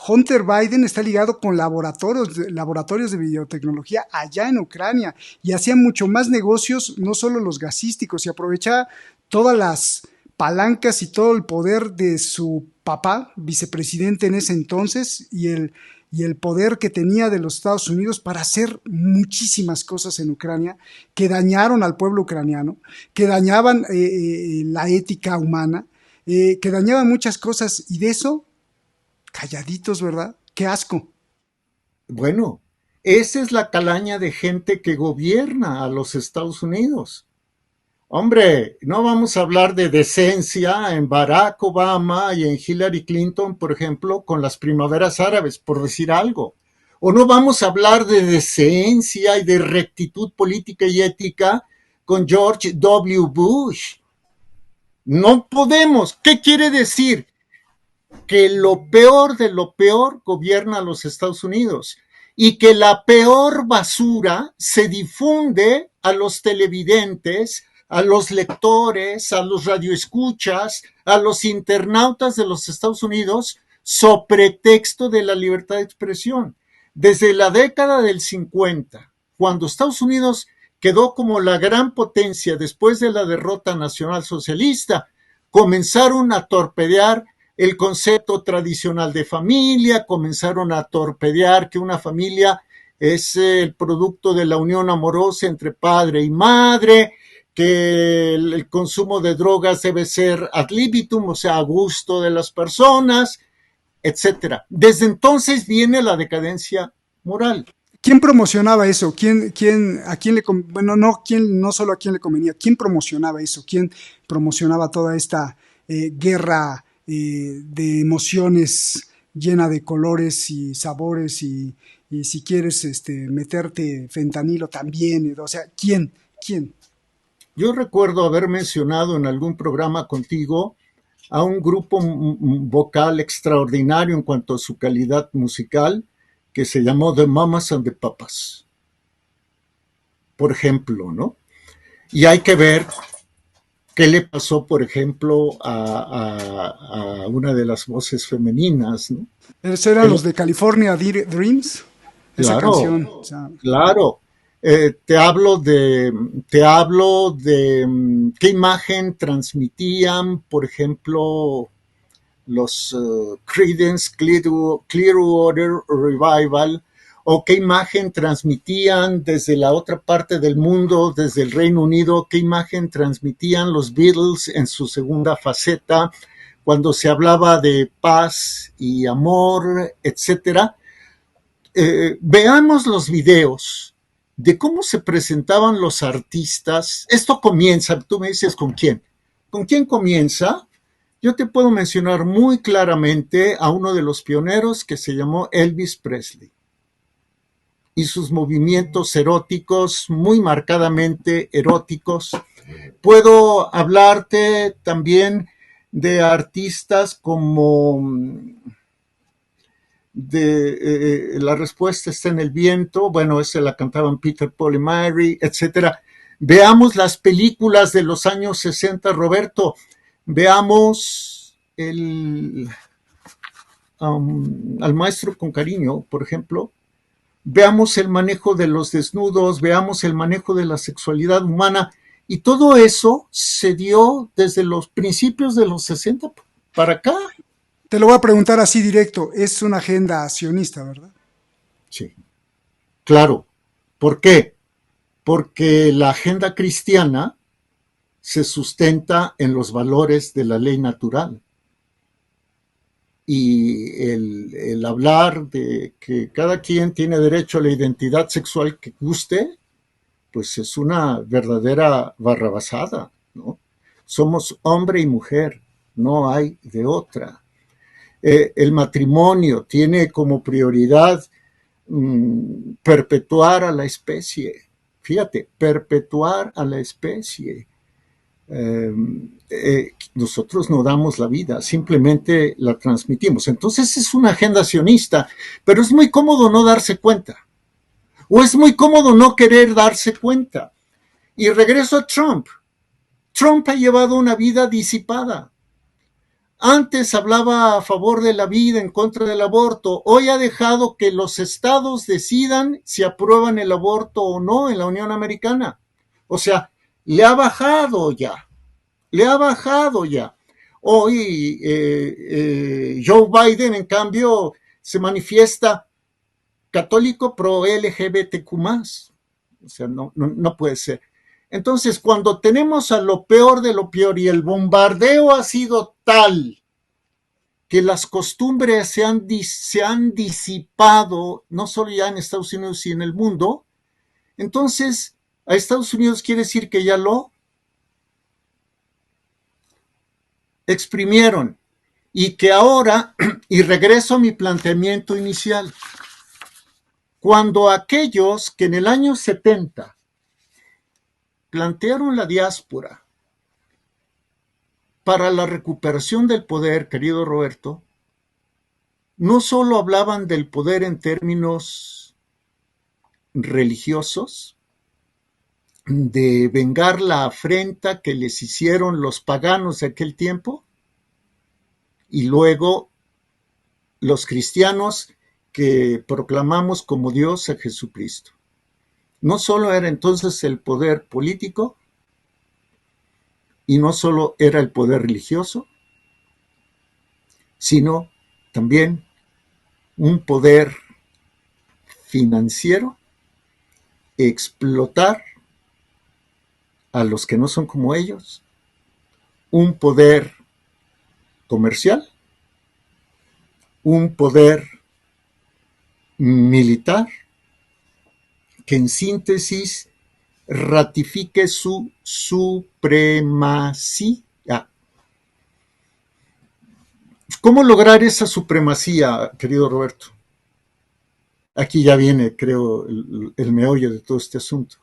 Hunter Biden está ligado con laboratorios de biotecnología allá en Ucrania y hacía mucho más negocios, no solo los gasísticos, y aprovechaba todas las palancas y todo el poder de su papá, vicepresidente en ese entonces, y el poder que tenía de los Estados Unidos para hacer muchísimas cosas en Ucrania que dañaron al pueblo ucraniano, que dañaban la ética humana, que dañaban muchas cosas, y de eso calladitos, ¿verdad? ¡Qué asco! Bueno, esa es la calaña de gente que gobierna a los Estados Unidos. Hombre, no vamos a hablar de decencia en Barack Obama y en Hillary Clinton, por ejemplo, con las primaveras árabes, por decir algo. O no vamos a hablar de decencia y de rectitud política y ética con George W. Bush. No podemos. ¿Qué quiere decir? Que lo peor de lo peor gobierna a los Estados Unidos y que la peor basura se difunde a los televidentes, a los lectores, a los radioescuchas, a los internautas de los Estados Unidos, so pretexto de la libertad de expresión. Desde la década del 50, cuando Estados Unidos quedó como la gran potencia después de la derrota nacional socialista, comenzaron a torpedear el concepto tradicional de familia, comenzaron a torpedear que una familia es el producto de la unión amorosa entre padre y madre, que el consumo de drogas debe ser ad libitum, o sea, a gusto de las personas, etcétera. Desde entonces viene la decadencia moral. ¿Quién promocionaba eso? No solo a quién le convenía, ¿quién promocionaba eso? ¿Quién promocionaba toda esta guerra de emociones llena de colores y sabores y si quieres meterte fentanilo también? O sea, ¿quién? Yo recuerdo haber mencionado en algún programa contigo a un grupo vocal extraordinario en cuanto a su calidad musical que se llamó The Mamas and the Papas, por ejemplo, ¿no? Y hay que ver qué le pasó, por ejemplo, a una de las voces femeninas, ¿no? ¿Esos eran los de California Dreams? Esa Claro, canción. O sea, claro. Te hablo de qué imagen transmitían, por ejemplo, los Creedence Clearwater Revival, o qué imagen transmitían desde la otra parte del mundo, desde el Reino Unido, qué imagen transmitían los Beatles en su segunda faceta, cuando se hablaba de paz y amor, etcétera. Veamos los videos de cómo se presentaban los artistas. Esto comienza, tú me dices con quién. ¿Con quién comienza? Yo te puedo mencionar muy claramente a uno de los pioneros que se llamó Elvis Presley y sus movimientos eróticos, muy marcadamente eróticos. Puedo hablarte también de artistas como La respuesta está en el viento, bueno, esa la cantaban Peter, Paul y Mary, etcétera. Veamos las películas de los años 60, Roberto. Veamos Al maestro con cariño, por ejemplo. Veamos el manejo de los desnudos, veamos el manejo de la sexualidad humana, y todo eso se dio desde los principios de los 60 para acá. Te lo voy a preguntar así directo, es una agenda sionista, ¿verdad? Sí, claro. ¿Por qué? Porque la agenda cristiana se sustenta en los valores de la ley natural. Y el hablar de que cada quien tiene derecho a la identidad sexual que guste, pues es una verdadera barrabasada, ¿no? Somos hombre y mujer, no hay de otra. El matrimonio tiene como prioridad perpetuar a la especie. Fíjate, perpetuar a la especie. Nosotros no damos la vida, simplemente la transmitimos. Entonces es una agenda sionista, pero es muy cómodo no darse cuenta, o es muy cómodo no querer darse cuenta. Y regreso a Trump. Trump ha llevado una vida disipada. Antes hablaba a favor de la vida, en contra del aborto. Hoy ha dejado que los estados decidan si aprueban el aborto o no en la Unión Americana. O sea, le ha bajado ya. Hoy Joe Biden, en cambio, se manifiesta católico pro LGBTQ+. O sea, no puede ser. Entonces, cuando tenemos a lo peor de lo peor y el bombardeo ha sido tal que las costumbres se han disipado, no solo ya en Estados Unidos y en el mundo, entonces a Estados Unidos quiere decir que ya lo exprimieron y que ahora, y regreso a mi planteamiento inicial, cuando aquellos que en el año 70 plantearon la diáspora para la recuperación del poder, querido Roberto, no solo hablaban del poder en términos religiosos, de vengar la afrenta que les hicieron los paganos de aquel tiempo, y luego los cristianos que proclamamos como Dios a Jesucristo. No solo era entonces el poder político, y no solo era el poder religioso, sino también un poder financiero, explotar a los que no son como ellos, un poder comercial, un poder militar, que en síntesis ratifique su supremacía. ¿Cómo lograr esa supremacía, querido Roberto? Aquí ya viene, creo, el meollo de todo este asunto.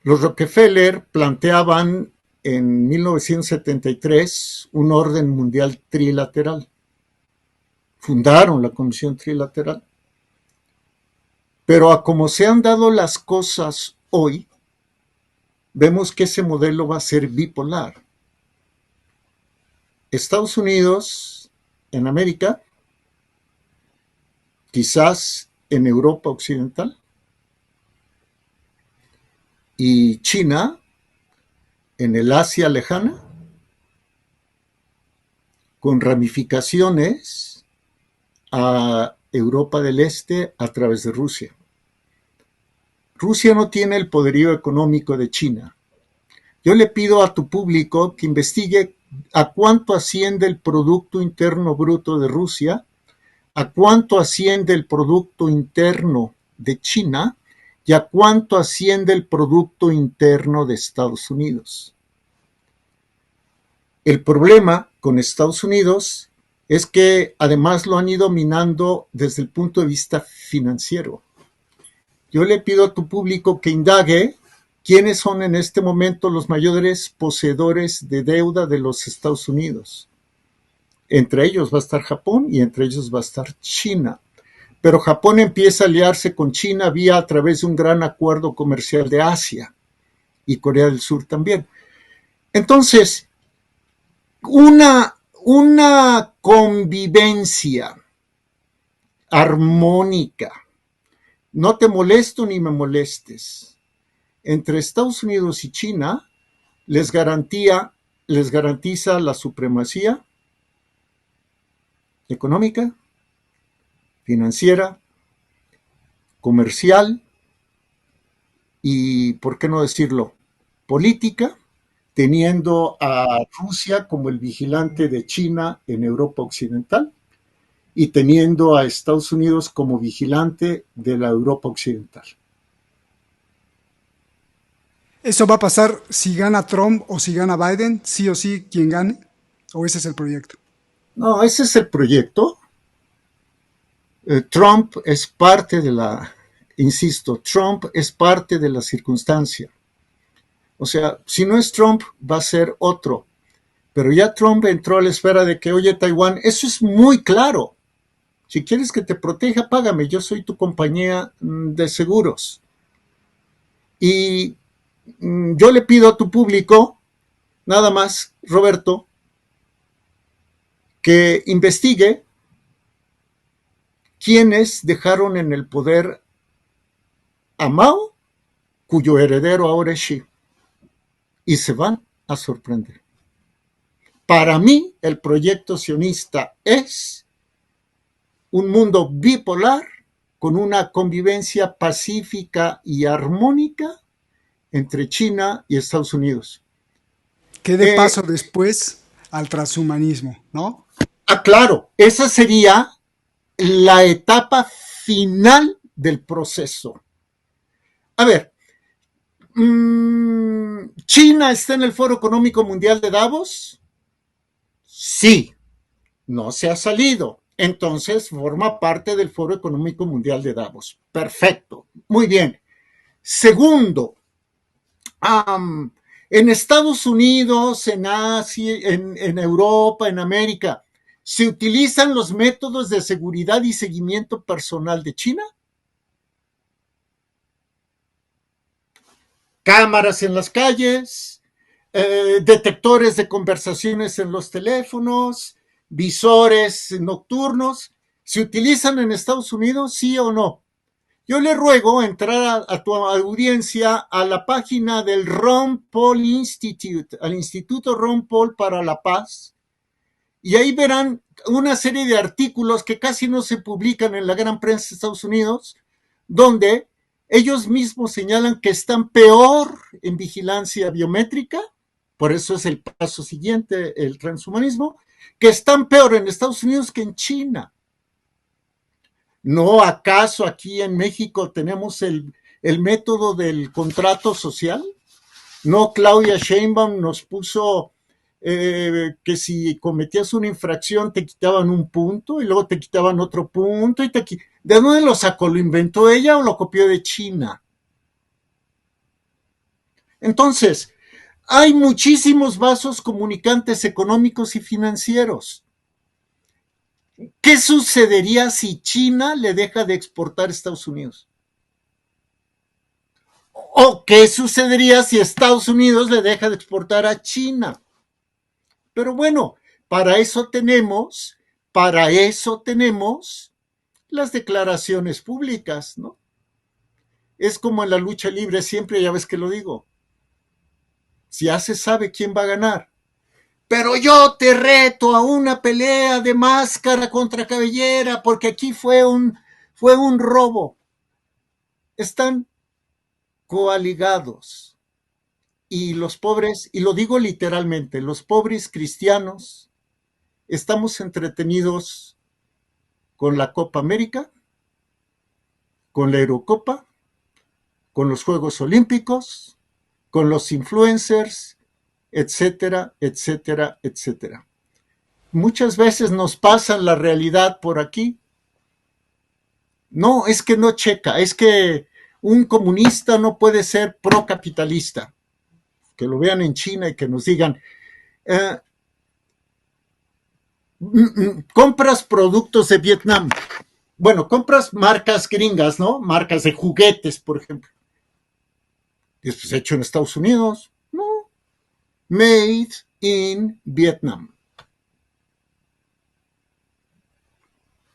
Los Rockefeller planteaban en 1973 un orden mundial trilateral. Fundaron la Comisión Trilateral. Pero a como se han dado las cosas hoy, vemos que ese modelo va a ser bipolar. Estados Unidos en América, quizás en Europa Occidental, y China en el Asia lejana, con ramificaciones a Europa del Este a través de Rusia. Rusia no tiene el poderío económico de China. Yo le pido a tu público que investigue a cuánto asciende el Producto Interno Bruto de Rusia, a cuánto asciende el Producto Interno de China y a cuánto asciende el Producto Interno de Estados Unidos. El problema con Estados Unidos es que además lo han ido minando desde el punto de vista financiero. Yo le pido a tu público que indague quiénes son en este momento los mayores poseedores de deuda de los Estados Unidos. Entre ellos va a estar Japón y entre ellos va a estar China. Pero Japón empieza a aliarse con China vía a través de un gran acuerdo comercial de Asia y Corea del Sur también. Entonces, una convivencia armónica, no te molesto ni me molestes, entre Estados Unidos y China les garantiza la supremacía económica, financiera, comercial y, ¿por qué no decirlo?, política, teniendo a Rusia como el vigilante de China en Europa Occidental y teniendo a Estados Unidos como vigilante de la Europa Occidental. ¿Eso va a pasar si gana Trump o si gana Biden? ¿Sí o sí quien gane? ¿O ese es el proyecto? No, ese es el proyecto. Trump es parte de Trump es parte de la circunstancia. O sea, si no es Trump, va a ser otro. Pero ya Trump entró a la esfera de que, oye, Taiwán, eso es muy claro. Si quieres que te proteja, págame. Yo soy tu compañía de seguros. Y yo le pido a tu público, nada más, Roberto, que investigue quiénes dejaron en el poder a Mao, cuyo heredero ahora es Xi. Y se van a sorprender. Para mí, el proyecto sionista es un mundo bipolar con una convivencia pacífica y armónica entre China y Estados Unidos. Que dé paso después al transhumanismo, ¿no? Claro, esa sería la etapa final del proceso. A ver, ¿China está en el Foro Económico Mundial de Davos? Sí, no se ha salido. Entonces forma parte del Foro Económico Mundial de Davos. Perfecto, muy bien. Segundo, en Estados Unidos, en Asia, en Europa, en América, ¿se utilizan los métodos de seguridad y seguimiento personal de China? Cámaras en las calles, detectores de conversaciones en los teléfonos, visores nocturnos, ¿se utilizan en Estados Unidos, sí o no? Yo le ruego entrar a tu audiencia a la página del Ron Paul Institute, al Instituto Ron Paul para la Paz, y ahí verán una serie de artículos que casi no se publican en la gran prensa de Estados Unidos, donde ellos mismos señalan que están peor en vigilancia biométrica, por eso es el paso siguiente, el transhumanismo, que están peor en Estados Unidos que en China. ¿No acaso aquí en México tenemos el método del contrato social? ¿No Claudia Sheinbaum nos puso que si cometías una infracción te quitaban un punto y luego te quitaban otro punto? ¿De dónde lo sacó? ¿Lo inventó ella o lo copió de China? Entonces, hay muchísimos vasos comunicantes económicos y financieros. ¿Qué sucedería si China le deja de exportar a Estados Unidos? ¿O qué sucedería si Estados Unidos le deja de exportar a China? Pero bueno, para eso tenemos las declaraciones públicas, ¿no? Es como en la lucha libre, siempre, ya ves que lo digo. Si ya se sabe quién va a ganar. Pero yo te reto a una pelea de máscara contra cabellera, porque aquí fue un robo. Están coaligados. Y los pobres, y lo digo literalmente, los pobres cristianos estamos entretenidos con la Copa América, con la Eurocopa, con los Juegos Olímpicos, con los influencers, etcétera, etcétera, etcétera. Muchas veces nos pasan la realidad por aquí. No, es que no checa, es que un comunista no puede ser procapitalista. Que lo vean en China y que nos digan, eh, compras productos de Vietnam. Bueno, compras marcas gringas, ¿no? Marcas de juguetes, por ejemplo. Y esto es hecho en Estados Unidos. No. Made in Vietnam.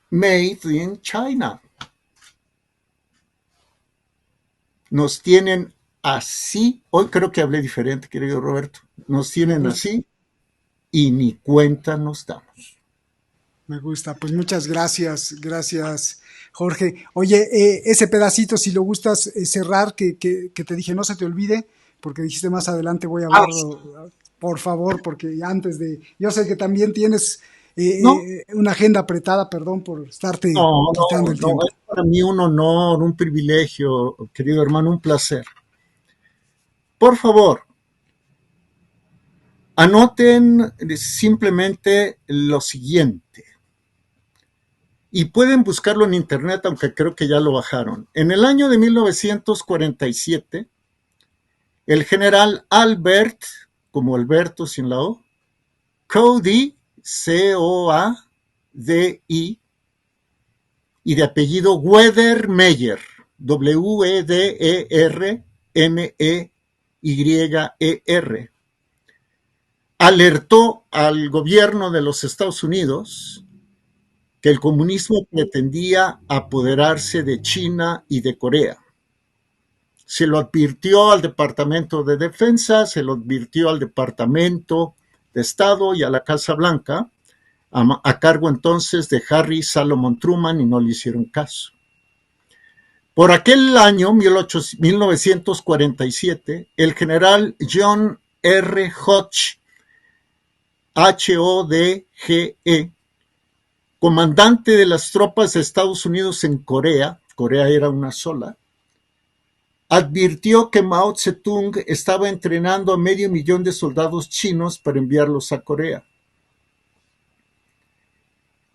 Made in China. Nos tienen así. Hoy creo que hablé diferente, querido Roberto. Nos tienen así y ni cuenta nos damos. Me gusta, pues muchas gracias Jorge. Oye, ese pedacito, si lo gustas cerrar, que te dije, no se te olvide, porque dijiste más adelante voy a hablarlo, por favor, porque antes de... Yo sé que también tienes No. una agenda apretada, perdón por estarte quitando el tiempo. Es para mí un honor, un privilegio, querido hermano, un placer. Por favor, anoten simplemente lo siguiente. Y pueden buscarlo en internet, aunque creo que ya lo bajaron. En el año de 1947, el general Albert, como Alberto sin la O, Cody, C-O-A-D-I, y de apellido Wedermeyer, W-E-D-E-R-M-E-Y-E-R, alertó al gobierno de los Estados Unidos que el comunismo pretendía apoderarse de China y de Corea. Se lo advirtió al Departamento de Defensa, se lo advirtió al Departamento de Estado y a la Casa Blanca, a cargo entonces de Harry Salomon Truman, y no le hicieron caso. Por aquel año, 1947, el general John R. Hodge, H-O-D-G-E, comandante de las tropas de Estados Unidos en Corea, Corea era una sola, advirtió que Mao Zedong estaba entrenando a 500,000 de soldados chinos para enviarlos a Corea.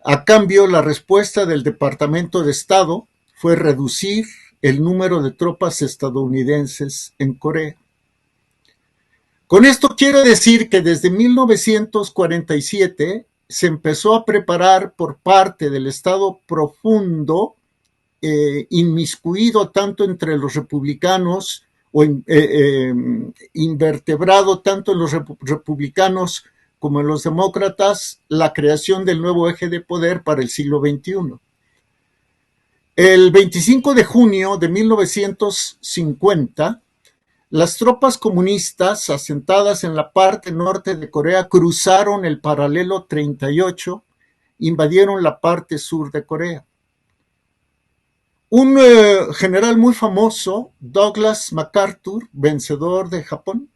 A cambio, la respuesta del Departamento de Estado fue reducir el número de tropas estadounidenses en Corea. Con esto quiero decir que desde 1947 se empezó a preparar por parte del Estado profundo, inmiscuido tanto entre los republicanos o invertebrado tanto en los republicanos como en los demócratas, la creación del nuevo eje de poder para el siglo XXI. El 25 de junio de 1950, las tropas comunistas asentadas en la parte norte de Corea cruzaron el paralelo 38, invadieron la parte sur de Corea. Un general muy famoso, Douglas MacArthur, vencedor de Japón,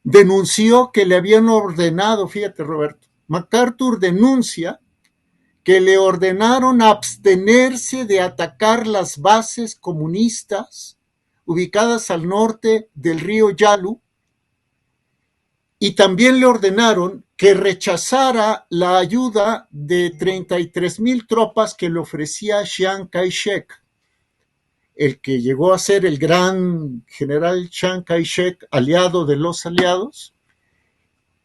denunció que le habían ordenado, fíjate Roberto, MacArthur denuncia que le ordenaron abstenerse de atacar las bases comunistas ubicadas al norte del río Yalu, y también le ordenaron que rechazara la ayuda de 33,000 tropas que le ofrecía Chiang Kai-shek, el que llegó a ser el gran general Chiang Kai-shek, aliado de los aliados,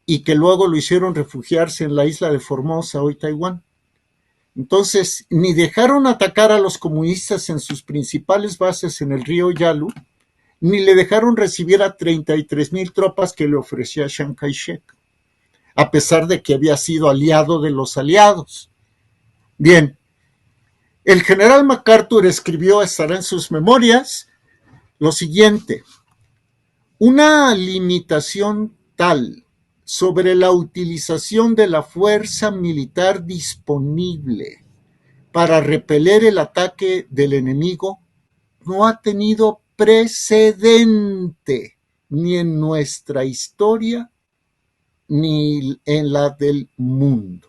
y que luego lo hicieron refugiarse en la isla de Formosa, hoy Taiwán. Entonces, ni dejaron atacar a los comunistas en sus principales bases en el río Yalu, ni le dejaron recibir a 33,000 tropas que le ofrecía Chiang Kai-shek, a pesar de que había sido aliado de los aliados. Bien, el general MacArthur escribió, estará en sus memorias, lo siguiente: una limitación tal sobre la utilización de la fuerza militar disponible para repeler el ataque del enemigo no ha tenido precedente ni en nuestra historia ni en la del mundo.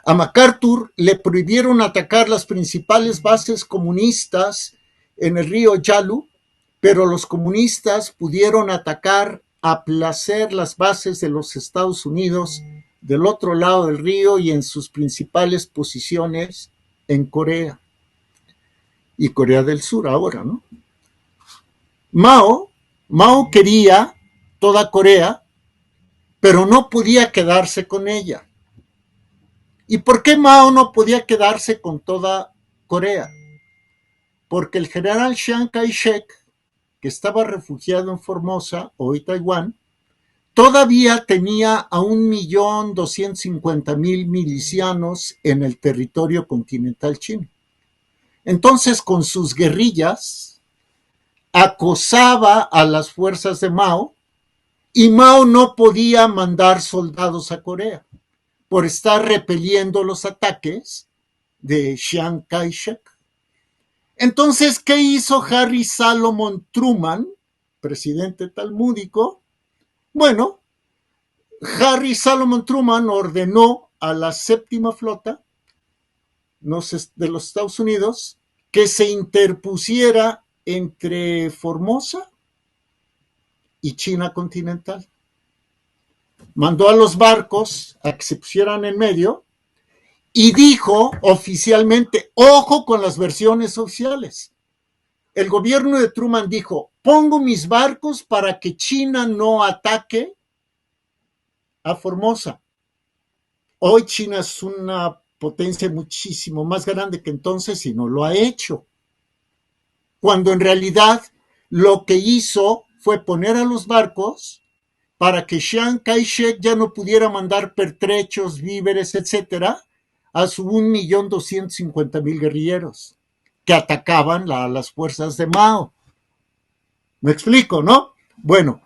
A MacArthur le prohibieron atacar las principales bases comunistas en el río Yalu, pero los comunistas pudieron atacar a placer las bases de los Estados Unidos del otro lado del río y en sus principales posiciones en Corea y Corea del Sur ahora, ¿no? Mao quería toda Corea, pero no podía quedarse con ella. ¿Y por qué Mao no podía quedarse con toda Corea? Porque el general Chiang Kai-shek, que estaba refugiado en Formosa, hoy Taiwán, todavía tenía a 1.250.000 milicianos en el territorio continental chino. Entonces, con sus guerrillas, acosaba a las fuerzas de Mao y Mao no podía mandar soldados a Corea por estar repeliendo los ataques de Chiang Kai-shek. Entonces, ¿qué hizo Harry Salomon Truman, presidente talmúdico? Bueno, Harry Salomon Truman ordenó a la séptima flota de los Estados Unidos que se interpusiera entre Formosa y China continental. Mandó a los barcos a que se pusieran en medio y dijo oficialmente, ojo con las versiones oficiales. El gobierno de Truman dijo, pongo mis barcos para que China no ataque a Formosa. Hoy China es una potencia muchísimo más grande que entonces y no lo ha hecho. Cuando en realidad lo que hizo fue poner a los barcos para que Chiang Kai-shek ya no pudiera mandar pertrechos, víveres, etcétera, a sus 1.250.000 guerrilleros que atacaban a las fuerzas de Mao. ¿Me explico, no? Bueno,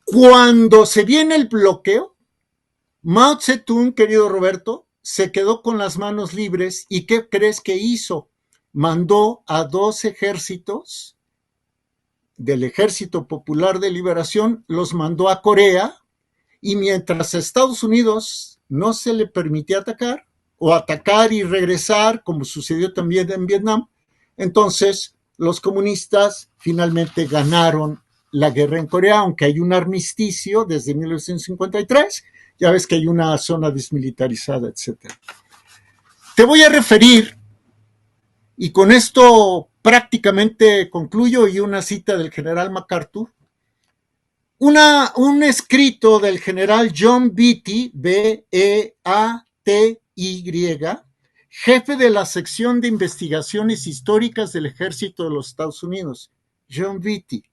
cuando se viene el bloqueo, Mao Zedong, querido Roberto, se quedó con las manos libres y ¿qué crees que hizo? Mandó a 2 ejércitos del Ejército Popular de Liberación, los mandó a Corea y mientras a Estados Unidos no se le permitía atacar o atacar y regresar, como sucedió también en Vietnam, entonces los comunistas finalmente ganaron la guerra en Corea, aunque hay un armisticio desde 1953, ya ves que hay una zona desmilitarizada, etc. Te voy a referir, y con esto prácticamente concluyo, y una cita del general MacArthur, un escrito del general John Beatty, B-E-A-T-Y, jefe de la sección de investigaciones históricas del Ejército de los Estados Unidos, John Beatty.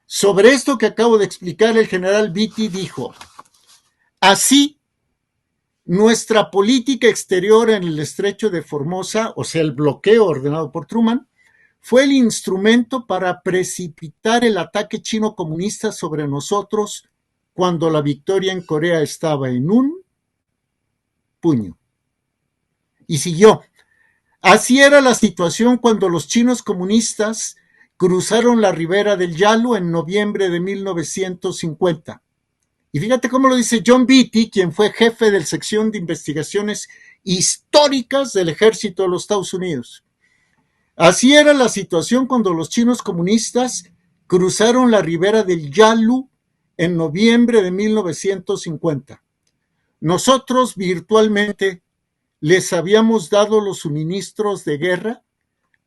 Sobre esto que acabo de explicar, el general Beatty dijo, así, nuestra política exterior en el estrecho de Formosa, o sea, el bloqueo ordenado por Truman, fue el instrumento para precipitar el ataque chino comunista sobre nosotros cuando la victoria en Corea estaba en un puño. Y siguió, así era la situación cuando los chinos comunistas cruzaron la ribera del Yalu en noviembre de 1950. Y fíjate cómo lo dice John Beatty, quien fue jefe de la sección de investigaciones históricas del Ejército de los Estados Unidos. Así era la situación cuando los chinos comunistas cruzaron la ribera del Yalu en noviembre de 1950. Nosotros virtualmente les habíamos dado los suministros de guerra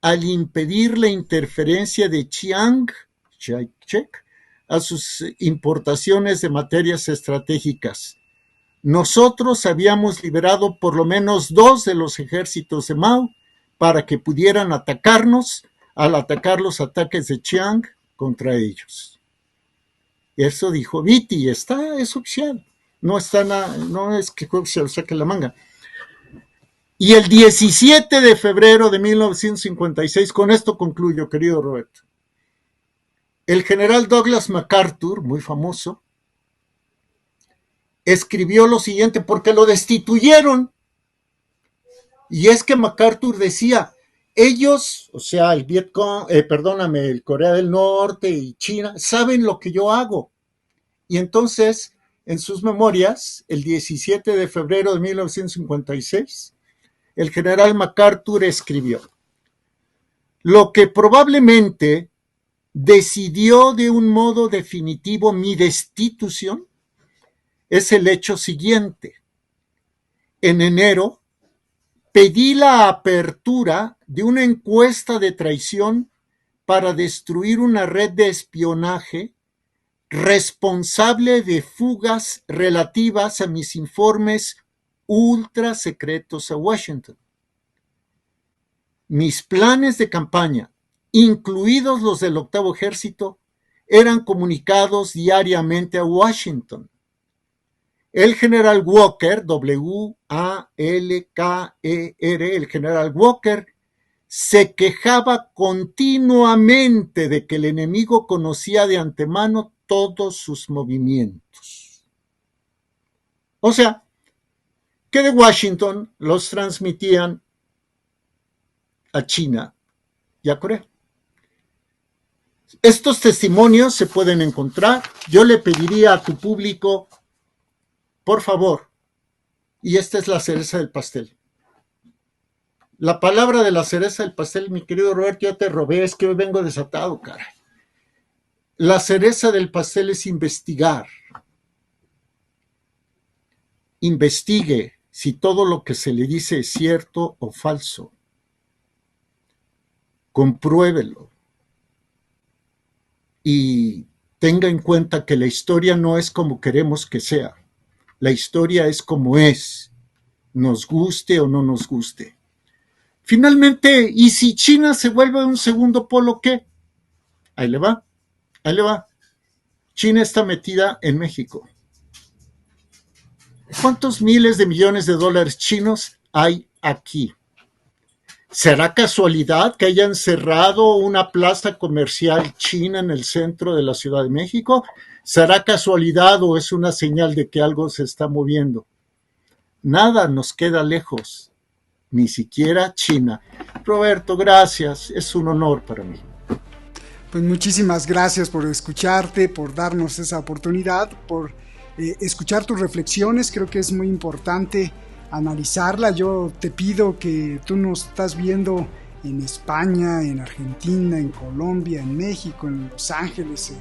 al impedir la interferencia de Chiang Kai-shek a sus importaciones de materias estratégicas. Nosotros habíamos liberado por lo menos 2 de los ejércitos de Mao para que pudieran atacarnos al atacar los ataques de Chiang contra ellos. Eso dijo Beatty, es oficial, no es que se lo saque la manga. Y el 17 de febrero de 1956, con esto concluyo, querido Roberto, el general Douglas MacArthur, muy famoso, escribió lo siguiente porque lo destituyeron. Y es que MacArthur decía, ellos, o sea, el Vietcong, el Corea del Norte y China, saben lo que yo hago. Y entonces, en sus memorias, el 17 de febrero de 1956, el general MacArthur escribió, Lo que probablemente decidió de un modo definitivo mi destitución es el hecho siguiente. En enero pedí la apertura de una encuesta de traición para destruir una red de espionaje responsable de fugas relativas a mis informes ultra secretos a Washington. Mis planes de campaña, incluidos los del Octavo Ejército, eran comunicados diariamente a Washington. El general Walker, W-A-L-K-E-R, el general Walker, se quejaba continuamente de que el enemigo conocía de antemano todos sus movimientos. O sea, que de Washington los transmitían a China y a Corea. Estos testimonios se pueden encontrar. Yo le pediría a tu público, por favor, y esta es la cereza del pastel. La palabra de la cereza del pastel, mi querido Roberto, ya te robé, es que hoy vengo desatado, caray. La cereza del pastel es investigar. Investigue si todo lo que se le dice es cierto o falso. Compruébelo. Y tenga en cuenta que la historia no es como queremos que sea. La historia es como es, nos guste o no nos guste. Finalmente, ¿y si China se vuelve un segundo polo qué? Ahí le va. China está metida en México. ¿Cuántos miles de millones de dólares chinos hay aquí? ¿Será casualidad que hayan cerrado una plaza comercial china en el centro de la Ciudad de México? ¿Será casualidad o es una señal de que algo se está moviendo? Nada nos queda lejos, ni siquiera China. Roberto, gracias, es un honor para mí. Pues muchísimas gracias por escucharte, por darnos esa oportunidad, por escuchar tus reflexiones. Creo que es muy importante analizarla. Yo te pido que tú nos estás viendo en España, en Argentina, en Colombia, en México, en Los Ángeles,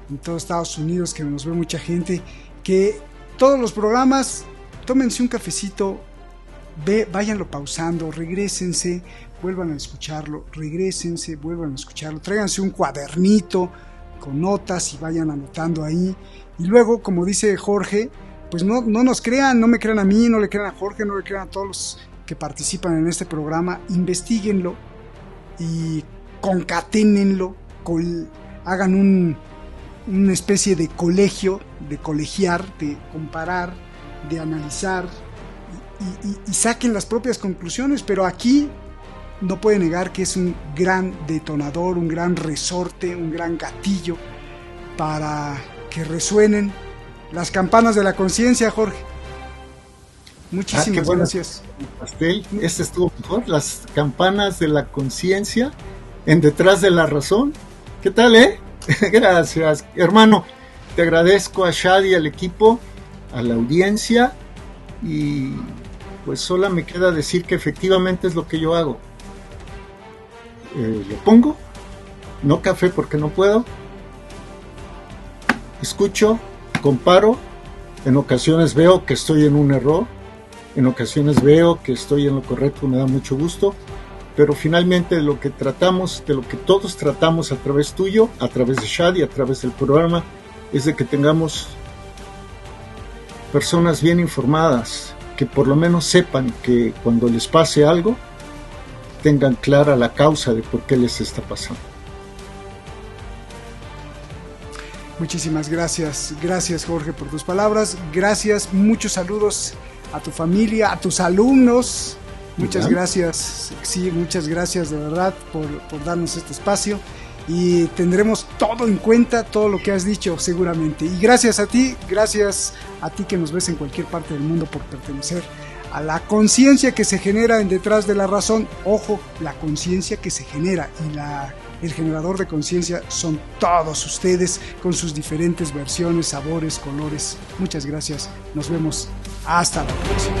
en todos Estados Unidos, que nos ve mucha gente, que todos los programas, tómense un cafecito, váyanlo pausando, regrésense, vuelvan a escucharlo, vuelvan a escucharlo, tráiganse un cuadernito con notas y vayan anotando ahí. Y luego, como dice Jorge, pues no nos crean, no me crean a mí, no le crean a Jorge, no le crean a todos los que participan en este programa. Investíguenlo y concaténenlo, hagan una especie de colegio, de colegiar, de comparar, de analizar y saquen las propias conclusiones. Pero aquí no puede negar que es un gran detonador, un gran resorte, un gran gatillo para que resuenen las campanas de la conciencia, Jorge. Muchísimas gracias. Pastel, este estuvo mejor. Las campanas de la conciencia en Detrás de la Razón. ¿Qué tal, Gracias, hermano. Te agradezco a Shadi, al equipo, a la audiencia, y pues solo me queda decir que efectivamente es lo que yo hago. Lo pongo, no café porque no puedo, escucho, comparo, en ocasiones veo que estoy en un error, en ocasiones veo que estoy en lo correcto, me da mucho gusto, pero finalmente de lo que tratamos, de lo que todos tratamos a través tuyo, a través de Shadi, a través del programa, es de que tengamos personas bien informadas, que por lo menos sepan que cuando les pase algo, tengan clara la causa de por qué les está pasando. Muchísimas gracias. Gracias, Jorge, por tus palabras. Gracias, muchos saludos a tu familia, a tus alumnos. Muchas gracias. Sí, muchas gracias de verdad por darnos este espacio. Y tendremos todo en cuenta, todo lo que has dicho seguramente. Y gracias a ti que nos ves en cualquier parte del mundo, por pertenecer a la conciencia que se genera en Detrás de la Razón. Ojo, la conciencia que se genera, y el generador de conciencia son todos ustedes, con sus diferentes versiones, sabores, colores. Muchas gracias, nos vemos hasta la próxima.